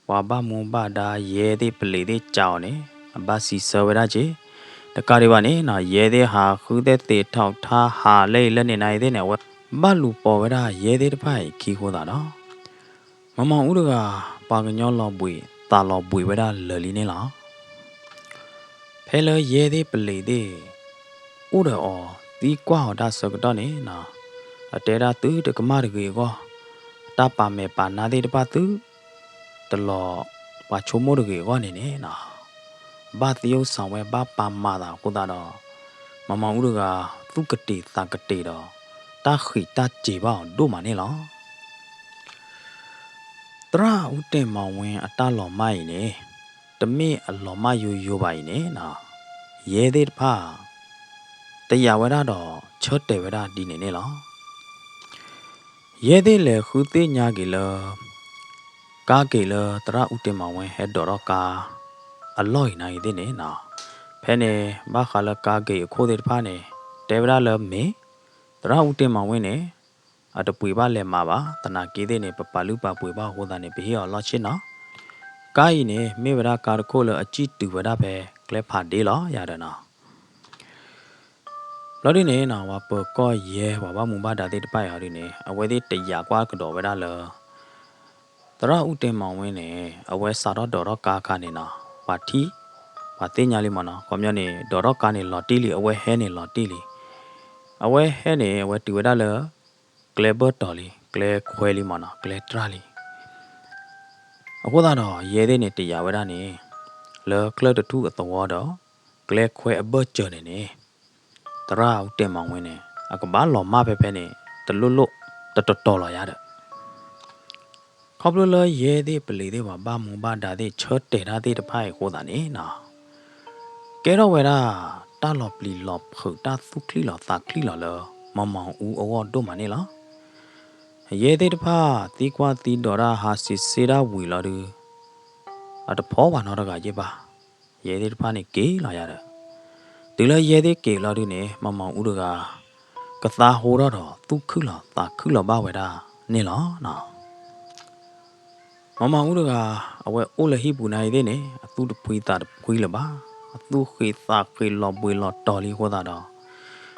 ဝါဘမွန်ဘာဒါရဲတဲ့ပလေတဲ့ကြောင်းနေအဘစီဆဝရချေတကားတွေပါနေနော်ရဲတဲ့ဟာခူးတဲ့တေထောက်ထားဟာလေလက်နေနိုင်တဲ့နဲ့ဝဘလူပေါ်ဝရရဲတဲ့တဖိုင်ခီခိုးတာနော်မမောင်ဦးကပါကညောလော်ပွေတာလော်ပွေဝရလလီနေလားဖဲလရဲတဲ့ပလေတဲ့ဥရအောဒီကွာဟောဒါစကတော့နေနော်အတဲရာသူတကမရကေကောတာပါမေပါနာတဲ့တပါသူတလောပါချိုမိုရကေကောနေနေနော်ဘာတယောဆောင်ဝဲဘာပါမာတာကိုတာတော့မမောင်ဦးကသူကတိတာကတိတော့တာခိတာကြေပါတို့မနေလောတရာဦးတင်မောင်ဝင်းအတလော်မိုက်နေတမေအလော်မယူပါနေနော်ရဲတဲ့ဖာတရားဝရတော့ချော့တယ်ဝရဒီနေနေလောရဲတဲ့လေခူသေးညာကေလကာကေလတရာဦးတင်မောင်ဝင်းဟဲ့တော်ကာအလော်နိုင်တဲ့နေနော်ဖဲနေဘာခလကာကေခိုးတဲ့ဖာနေတေဝရလမေတရာဦးတင်မောင်ဝင်းနေအတပွေပါလဲမှာပါတနာကေတဲ့နေပလူပါပွေပါဟိုတာနေဘေးရောလောချင်းနော်ကာယီနေမေဝရကာရခိုလအကြည့်တူဝရပဲကလဲဖာဒေးလောရတယ်နော်လော်ဒီနေနော်ဝပကောရဲဝဘမူဘာဒါတဲ့တပိုက်ဟာဒီနေအဝဲသေးတရာကွာကတော့ဝရလတရဥတင်မောင်ဝင်းနေအဝဲစာတော့ဒေါ်တော့ကာခါနေနော်ဝတီဝသိညာလေးမနော်ကွန်မြူနီဒေါ်တော့ကာနေလော်တီလီအဝဲဟဲနေလော်တီလီအဝဲဟဲနေအဝဲတူဝရလကလေဘတ်တော်လီကလေခွဲလီမနော်ကလေထရာလီအခုတော့ရဲတဲ့နေတရာဝရနေလောကလတတူအတော်တော့ကလေခွဲအဘတ်ကျနေနေတရာဦးတင်မောင်ဝင်းနေအကဘာလော်မဖဲနေတလွတ်လွတ်တော်လာရတဲ့ခေါပလလရဲတဲ့ပလေတဲ့ဘာမူဘာဒါတဲ့ချော့တဲတဲ့တဖိုင်ကိုတာနေနော်ကဲတော့ဝဲတာတာလော်ပလီလော်ဖတာသုခလီလော်တာခလီလော်လမမောင်ဦးအော်တို့မနေလားရဲတဲ့တဖာတီကွာတီဒေါ်ရာဟာစီစေရာဝီလာဒူအတဖောဘာနော်တကရေးပါရဲတဲ့တဖာနေကေလာရတဲ့ဒီလရဲတဲ့ကေလာဒူနေမမောင်ဦးတို့ကသာဟိုတော့သူခုလာတာခုလာပါဝဲတာနေလားနော်မမောင်ဦးတို့ကအဝဲအိုလဟိပူနိုင်တဲ့နေအသူတဖွေးတာဖွေးလပါအသူခေသာခေလောပွေလောတော်လီဟောတာတော့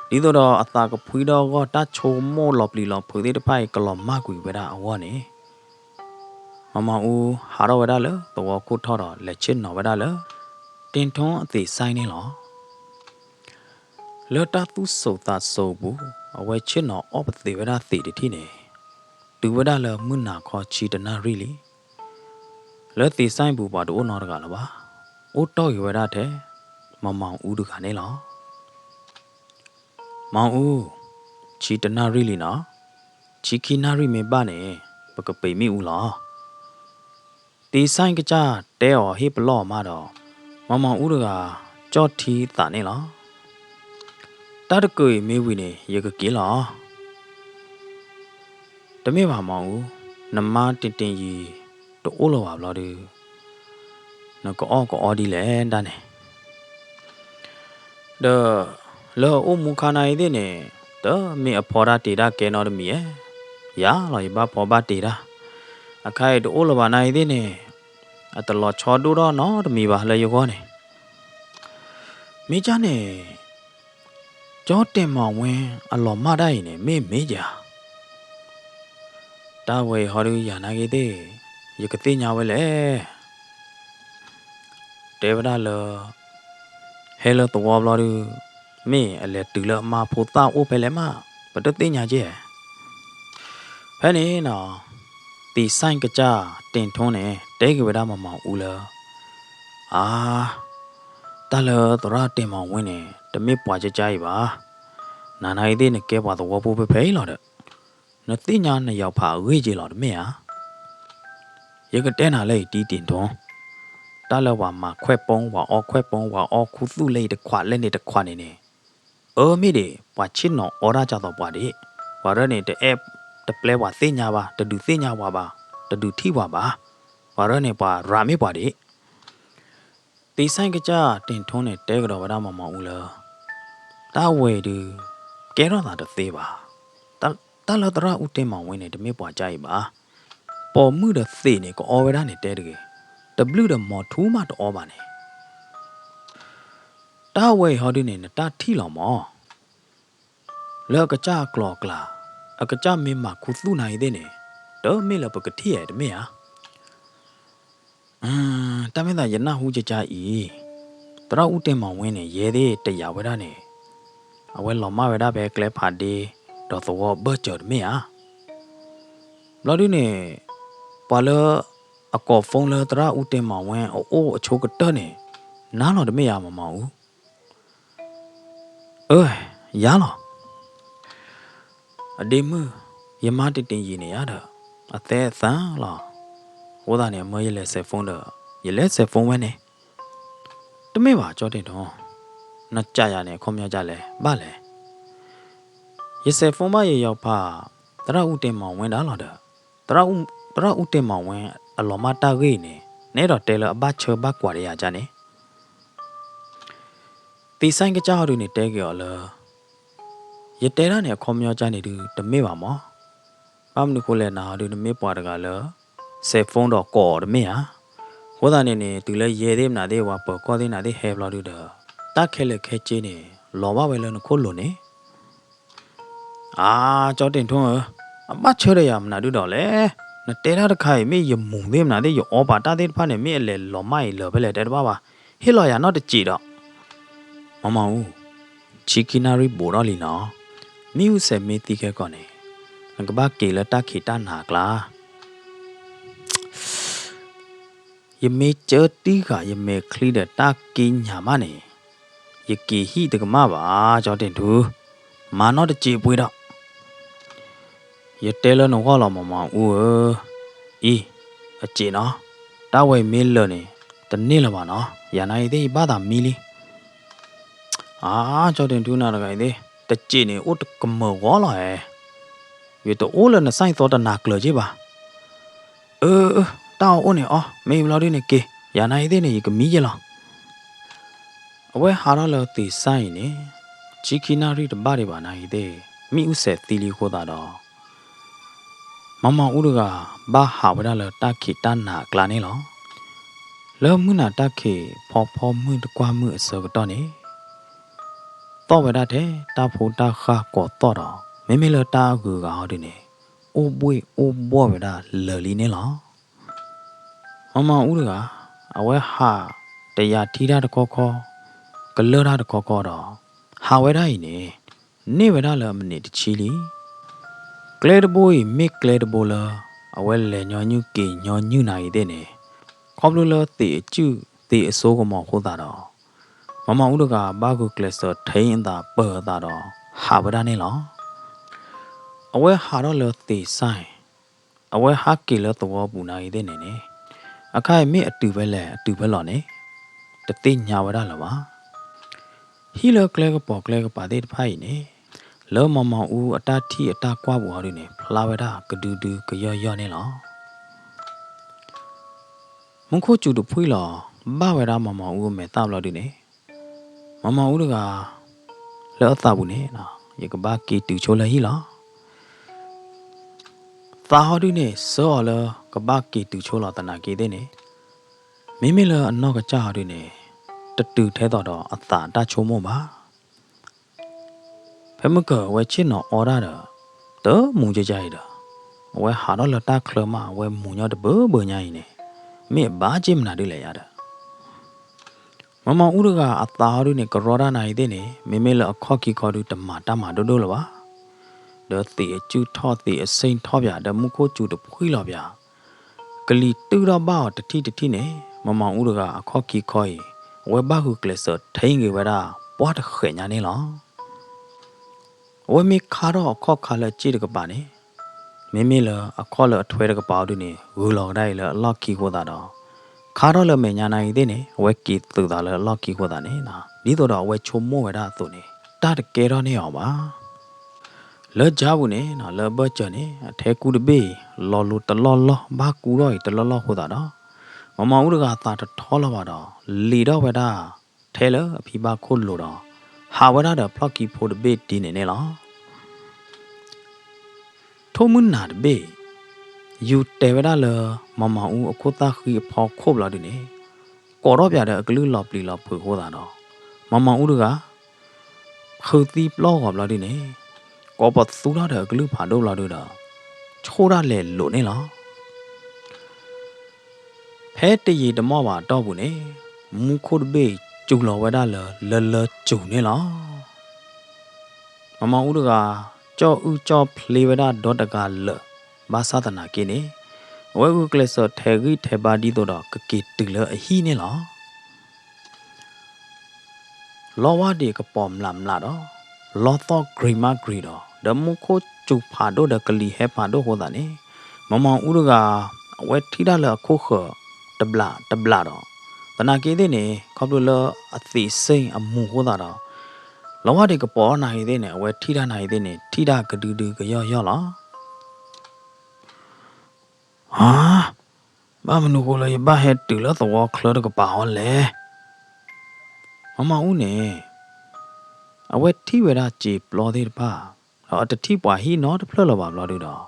ဒီတော့အသာကဖွေးတော့ကတချုံမောလောပလီလောဖွေးတဲ့ဖိုက်ကလောမကွေဝဲတာအဝနေမမောင်ဦးဟာတော့ဝဲတာလေတော့ကိုထော်တော့လက်ချစ်နော်ဝဲတာလေတင်ထုံးအသေးဆိုင်နေလောလောတာသူစုံတာစုံဘူးအဝဲချစ်နော်အော့ပသေးဝဲတာသေးတတိနေတူဝဲတာလေမွနာခေါ်ချီတနာရီလီလက်သေးဆိုင်ဘူးပါတော့နော်တကလားပါအိုတော့ရွယ်ရတဲ့မမောင်ဦးတို့ကနေလော မောင်ဦးချီတနာရီလီနော်ချီခီနာရီမေပါနေပကပိမိဦးလားတီဆိုင်ကကြတဲော်ဟိပလော့မာတော့မောင်ဦးတကကြော့ထီတာနေလားတတကွေမေဝီနေရကကေလားတမေပါမောင်ဦးနမတင်တင်ကြီးတိုးလောပါလားဒီနကောဒီလဲတန်းနေလောအမူခနာရတဲ့နေမေအဖော်ရတေတာကဲနော်တမီရဲ့ရာလောဘဖော်ပါတေတာအခိုင်တိုးလောပါနိုင်တဲ့နေအတလောချောတူတော့နော်တမီပါလေရောကောနေမေချာနေကြောတင်မောင်ဝင်းအလောမတိုင်းနေမေကြတာဝေဟော်ရရနာကေတဲ့ရကတိညာဝဲလေတေဝဒါလောဟဲလောတော်ဘလာရမေအလက်တူလမဖိုတာအိုဖဲလေမပတတိညာကျဲဖဲနေနော်တီဆိုင်ကကြတင်ထွန်းနေတဲကဝဒမမောင်ဦးလောအာတလောတရတင်မောင်ဝင်းနေတမစ်ပွားကြကြပါနာနိုင်တဲ့နဲ့ကဲပွားတော့ပို့ဖဲလောတဲ့နတိညာနှစ်ယောက်ဖာဝေးကြလောတမေဟာရကတဲနာလေတီတင်ထွန်းတလောဝါမှာခွဲပုံးဝါအောခွဲပုံးဝါအောခုသူ့လေတခွလက်နေတခွနေနေမိဒီပွားချစ်နော်အော်ရာကြတော့ပွားဒီဝါရနေတဲ့အက်တပလဲဝါသိညာပါတဒူသိညာဝါပါတဒူထိဝါပါဝါရနေပွားရာမေပွားဒီတီဆိုင်ကကြတင်ထွန်းနေတဲကတော့ဝဒမမောင်ဦးလားတာဝဲဒီကဲတော့တာတသေးပါတလတရဦးတင်မောင်ဝင်းနေတမေပွားကြိုက်ပါပေါ်မှုတဲ့သေနေကောအော်ဝဒနေတဲတကေW 的毛土嘛的奥巴呢？大卫好的呢，大体了嘛？那个家กลอก啦，那个家没嘛苦苏那一点呢，都没了不个铁的没啊？但没那人那胡就家伊，ตราอุเตมาဝင်နေရဲတဲ့တရားဝဲတာနေအဝဲလော်မဝဲတာပဲကလဲဖာဒီတော့သောဘတ်ချော်မေอ่ะလော်ဒီနေပါလအကောဖုန်းလတရာဦးတင်မောင်ဝင်းအိုးအချိုးကတက်နေနားတော့တမေရမမောင်ဦးရလောအဒီမယမတတင်ရင်နေရတာအသေးသန်လားဟိုးတာနေမရလဲဆက်ဖုန်းတော့ရလဲဆက်ဖုန်းဝဲနေတမေပါကြောတင်တော့နှစ်ကြရနေခွန်မြကြလဲဘာလဲရဆက်ဖုန်းမရရောက်ဖာတရာဦးတင်မောင်ဝင်းတာလားတရာဦးတင်မောင်ဝင်းအလောမတာကြီးနေတော့တဲလအဘချဘကွာရရကြနေတီဆိုင်ကကြောက်ရနေတဲကြော်လရတဲရနေခေါမျောကြနေတူတမေပါမောဘာမနခုလဲနာတူတမေပွားတကလဆက်ဖုန်းတော့ကော်တမေဟာဝဒနေနေသူလဲရဲသေးမနာသေးဝါပေါ်ကောသေးနာသေးဟဲဘလာတူတော့တက်ခဲလက်ခဲချင်းနေလောဘပဲလဲခုလို့နေကြောတင်ထွန်းအမချရရမနာတူတော့လေနတဲရတခိုင်မေယမုံသေးမနာသေးယောဘာတာသေးဖာနေမေလေလောမိုင်လောပဲလေတဲတပါပါဟေလောရတော့တကြည်တော့မမောင်ချီကီနာရီဘောရလီနော်မိဥဆက်မေတိခဲကောနေငကဘာကေလတာခိတာနာကလာယမေချတီကယမေခလီဒတာကင်းညာမနေယကေဟိတကမပါကြောတင်သူမာနောတကြည်ပွေးတော့ရတဲလနော်ဟောလောမမောင်ဦးအကျေနော်တာဝဲမင်းလနေတနေ့လပါနော်ရနိုင်သေးဘာသာမီလီကြောတင်တူနာတကိုင်သေးတကြည်နေဥတကမောဝလာဟဲရတော့အိုးလနဆိုင်သောတနာကလကြီးပါတောင်းအိုးနေမေဘလာဒီနေကေရနိုင်သေးနေကမီးကြလားအဝဲဟာရလတီဆိုင်နေချီကီနာရီတပါးတွေပါနိုင်သေးမိဥဆက်သီလီခိုးတာတော့မမောင်ဦးကဘာဟာဝရလတခိတနာကလာနေလောလောမှုနာတခိဖောမှုတကွာမှုအစောကတော့နေတော့ဝရတဲ့တာဖို့တာခါကောတော့မေလတာကူကဟောဒီနေအိုးပွေးအိုးဘောဝရလလီနေလောမမောင်ဦးကအဝဲဟာတရားထီတာတခေါခေါကလောတာတခေါခေါတော့ဟာဝရရင်နေဝရလမနေတချီလီကလေတဘိုးမိကလေတဘိုလာအဝဲလေညောညုကေညောညုနိုင်တဲ့နေခေါပလူလတေကျူတေအစိုးကမောခိုးတာတော့မမောင်ဦးကဘာကူကလစ်စထိန်တာပေါ်တာတော့ ဟာဗဒါနေလောအဝဲဟာတော့လောတေဆိုင်အဝဲဟာကီလောတော်ပူနာရတဲ့နေနေအခိုင်မေအတူပဲလဲအတူပဲလောနေတတိညာဝရလောပါဟီလောကလဲကပေါ်ကလဲကပါတဲ့ဖိုင်နေလောမမောင်ဦးအတာထီအတာကွာဘူဟာနေဖလာဝဒကဒူဒူကယောယောနေလောမုန်ခိုကျူတို့ဖွေးလောဘာဝရမမောင်ဦးမဲတောက်လို့ဒီနေမမောင်ဦးကလောတာဘူးနေနော်ရကဘာကီတူချိုလဟီလောသာဟောဒီနေစောလကဘာကီတူချိုလတနာကီတဲ့နေမိမိလအနောက်ကကြာဒီနေတတူထဲတော့အသာတချိုမောပါဖမကဝဲချစ်နော်အော်ရတော့မုံကြကြရတာဝဲဟာတော့လတာခလမဝဲမုံညတော့ဘညာရင်နေမေဘာချင်မနာတွေလဲရတာမမဦးရကအသားရင်းနဲ့ကရောရနိုင်တဲ့နေမိမိလအခော့ကီခေါ်တူတမတမတို့လပါဒေါ်တီအကျူထော့တီအစိန်ထော့ပြဒမုခိုကျူတဖွေးလောဗျာကလီတူတော့ဘောတတိနေမမဦးရကအခော့ကီခေါ်ရင်ဝဲဘဟုကလစထိုင်းကြီးဝဲတာပွားတခဲညာနေလောဝဲမီခါတော့ခော့ခါလကြည့်တကပါနေမိမိလအခော့လအထွဲတကပါတူနေဝူလော်တိုင်းလအလော့ကီဟိုတာတော့ခါတော့လမညာနိုင်တဲ့နေဝဲကီတူတာလအလော့ကီဟိုတာနေနော်ဒီတော့ဝဲချုံမိုးဝဲတာသူနေတာတကယ်တော့နေအောင်ပါလော့ကြဘူးနေနော်လော့ဘချနေအထဲကူတပေးလော်လူတလော်လော်ဘာကူတော့တလော်လော်ဟိုတာတော့မမဦးကသာထောလာပါတော့လီတော့ဝဲတာထဲလအဖီပါခုလို့တော့ဟာဝဲတာဖလော့ကီဖိုတပေးဒီနေနေလားထုံးမနာတပေးယူတဲဝဲတာလမမဦးအခုသားခီဖောက်ခုတ်လာဒီနေကော်တော့ပြတဲ့အကလူလော်ပလီလော်ဖွေခိုးတာတော့မမဦးကခူတီပလော့ကလာဒီနေကောပတ်သူလာတဲ့အကလူဖာတော့လာတော့ချိုးရလဲလို့နေလားဖဲတရီတမောပါတော့ဘူးနေမူခုတ်ဘေးကျူလော်ဝဲတာလကျုံနေလားမမဦးကကြောဦးကြောဖလေဝဲတာဒေါ်တကလဘာသာတနာကိနေဝဲကူကလစထဲဂီထဲပါဒီတော့ကကီတူလအဟီနေလားလောဝဒီကပေါ်မလမ်လာတော့လောတော့ဂရီမာဂရီတော့ဒမုခိုကျူဖာတော့ဒကလီဟဲဖာတော့ဟောတာနေမမဦးကဝဲထီတာလခုခတဘလာတော့တနာကေတဲ့နေခေါပလလအသိစိန်အမှုဟောတာတော့လောဝဒီကပေါ်နိုင်တဲ့နေဝဲထီတာနိုင်တဲ့နေထီတာကဒူဒူကယောလားဟာဘာမနုကိုလေဘာဟက်တူလတော့ခလတော့ကပါဟောလေမမဦးနေအဝဲထီဝဲတာကြေပလောသေးတပါတော့တတိပွားဟီနော်တဖလလပါဘလောတို့တော့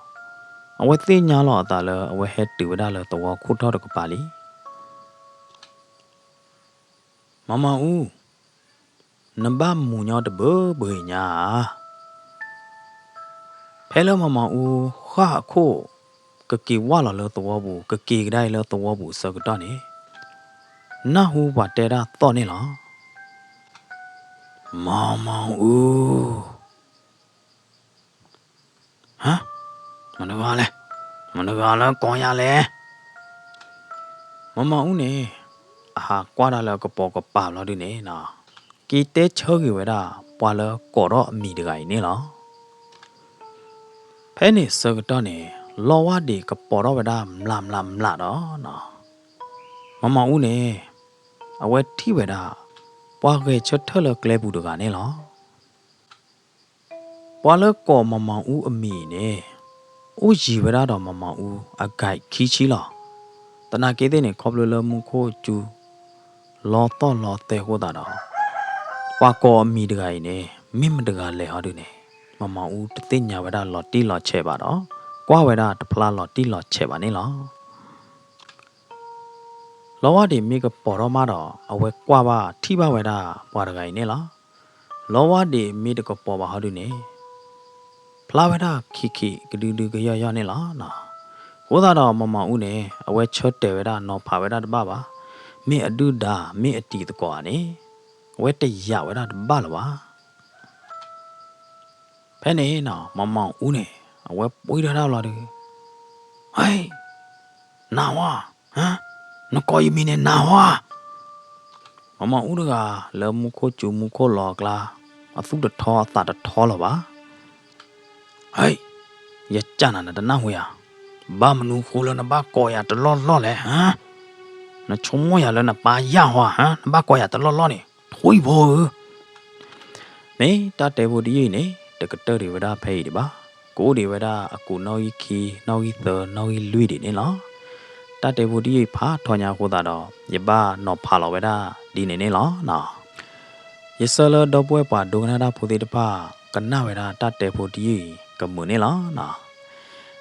အဝဲသိညာလောအတာလအဝဲဟက်တူဝဲတာလတော့ခုထောတော့ကပါလီမမဦးနဘမူညောတဘညာဖဲလမမဦးခါခိုကကီဝါလာလတော့ဘူးကကီကတိုင်းလတော့ဘူးစကတော့နေနာဟူပါတဲတာတော့နေလားမောင်မောင်ဦးဟမ်မနကလည်းကောင်းရလဲမမောင်ဦးနေအာကွာလာလကပေါ်ကပါလာဒီနေနော်ကီတဲချောကြီးဝဲတာပွာလကောတော့အမိတကိုင်နေလားဖဲနေစကတော့နေလောဝဒီကပေါ်တော့ဝဲတာမလာတော့နော်မမောင်ဦးနေအဝဲထိဝဲတာပွာခဲချထလကလဲဘူးတကနေလားပွာလကောမမောင်ဦးအမိနေဦးကြီးဝဲတာတော့မမောင်ဦးအဂိုက်ခီချီလားတနာကေတဲ့နေခေါပလလမှုခိုကျူလောတော့လောတဲ့ဟိုတာတော့ပွာကောအမိတကိုင်နေမိမတကလဲဟာဒီနေမမောင်ဦးတသိညာဝဲတာလော်တီလော်ချဲပါတော့ကွာဝဲတာတဖလားလော်တီလော်ချဲပါနေလားလောဝဒီမိကပေါ်တော့မတော့အဝဲကွာပါထိပါဝဲတာပွာတကိုင်နေလားလောဝဒီမိတကပေါ်ပါဟာဒီနေဖလာဝဲတာခီကဒူဒူကရနေလားနော်ဟိုသာတော့မမဦးနေအဝဲချွတ်တယ်ဝဲတာနော်ဖာဝဲတာတပါပါမိအဒူဒါမိအတီတကွာနေဝဲတရဝဲတာတပါလပါဖဲနေနော်မမဦးနေအဝဲပွေးရတာလားဒီဟိုင်းနာဝါဟမ်နကိုယမင်းနာဝါမမဦးကလမှုခိုကျူမှုခိုလောကလာ အသုတထောအသာတထောလောပါဟိုင်ရကြနာတနာဝေယဘာမနူခိုလနဘာကောရတလောလောလေဟမ်နချုံမရလနပါရဟွာဟမ်ဘာကောရတလောလောနေထွေးဘောမေတတဲဘူးဒီနေတကတရီဝဒဖေးဒီပါကိုဒီဝဒအကူနော်ဤခီနော်ဤသနော်ဤလွီဒီနေလားတတဲဘူးဒီဖာထောညာကိုတာတော့ယဘာနော်ဖာလောဝဒဒီနေနေလားနော်ယဆလတော့ပွဲပါဒုကနာတာဖူသေးတပါကနဝဒတတဲဘူးဒီကမွနေလားနော်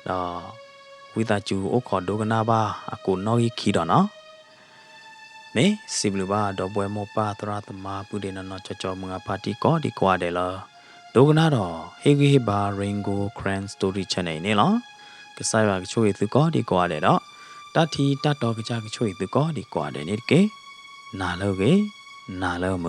တော့ဝိတာကျူအိုခေါ်ဒုကနာပါအကူနော်ဤခီတော့နော်မေစီဘလူပါတော့ပွဲမောပါသရသမပုဒေနနော်ချောမငါပါတီကောဒီကွာတယ်လားဒုကနာတော့ဟေဂီဟေဘာရင်ဂိုခရန်စတိုရီချန်နယ်နေလားကစားရကချိုးရသူကောဒီကွာတယ်တော့တတီတတော်ကကြကချိုးရသူကောဒီကွာတယ်နေကေနာလောကေနာလောမ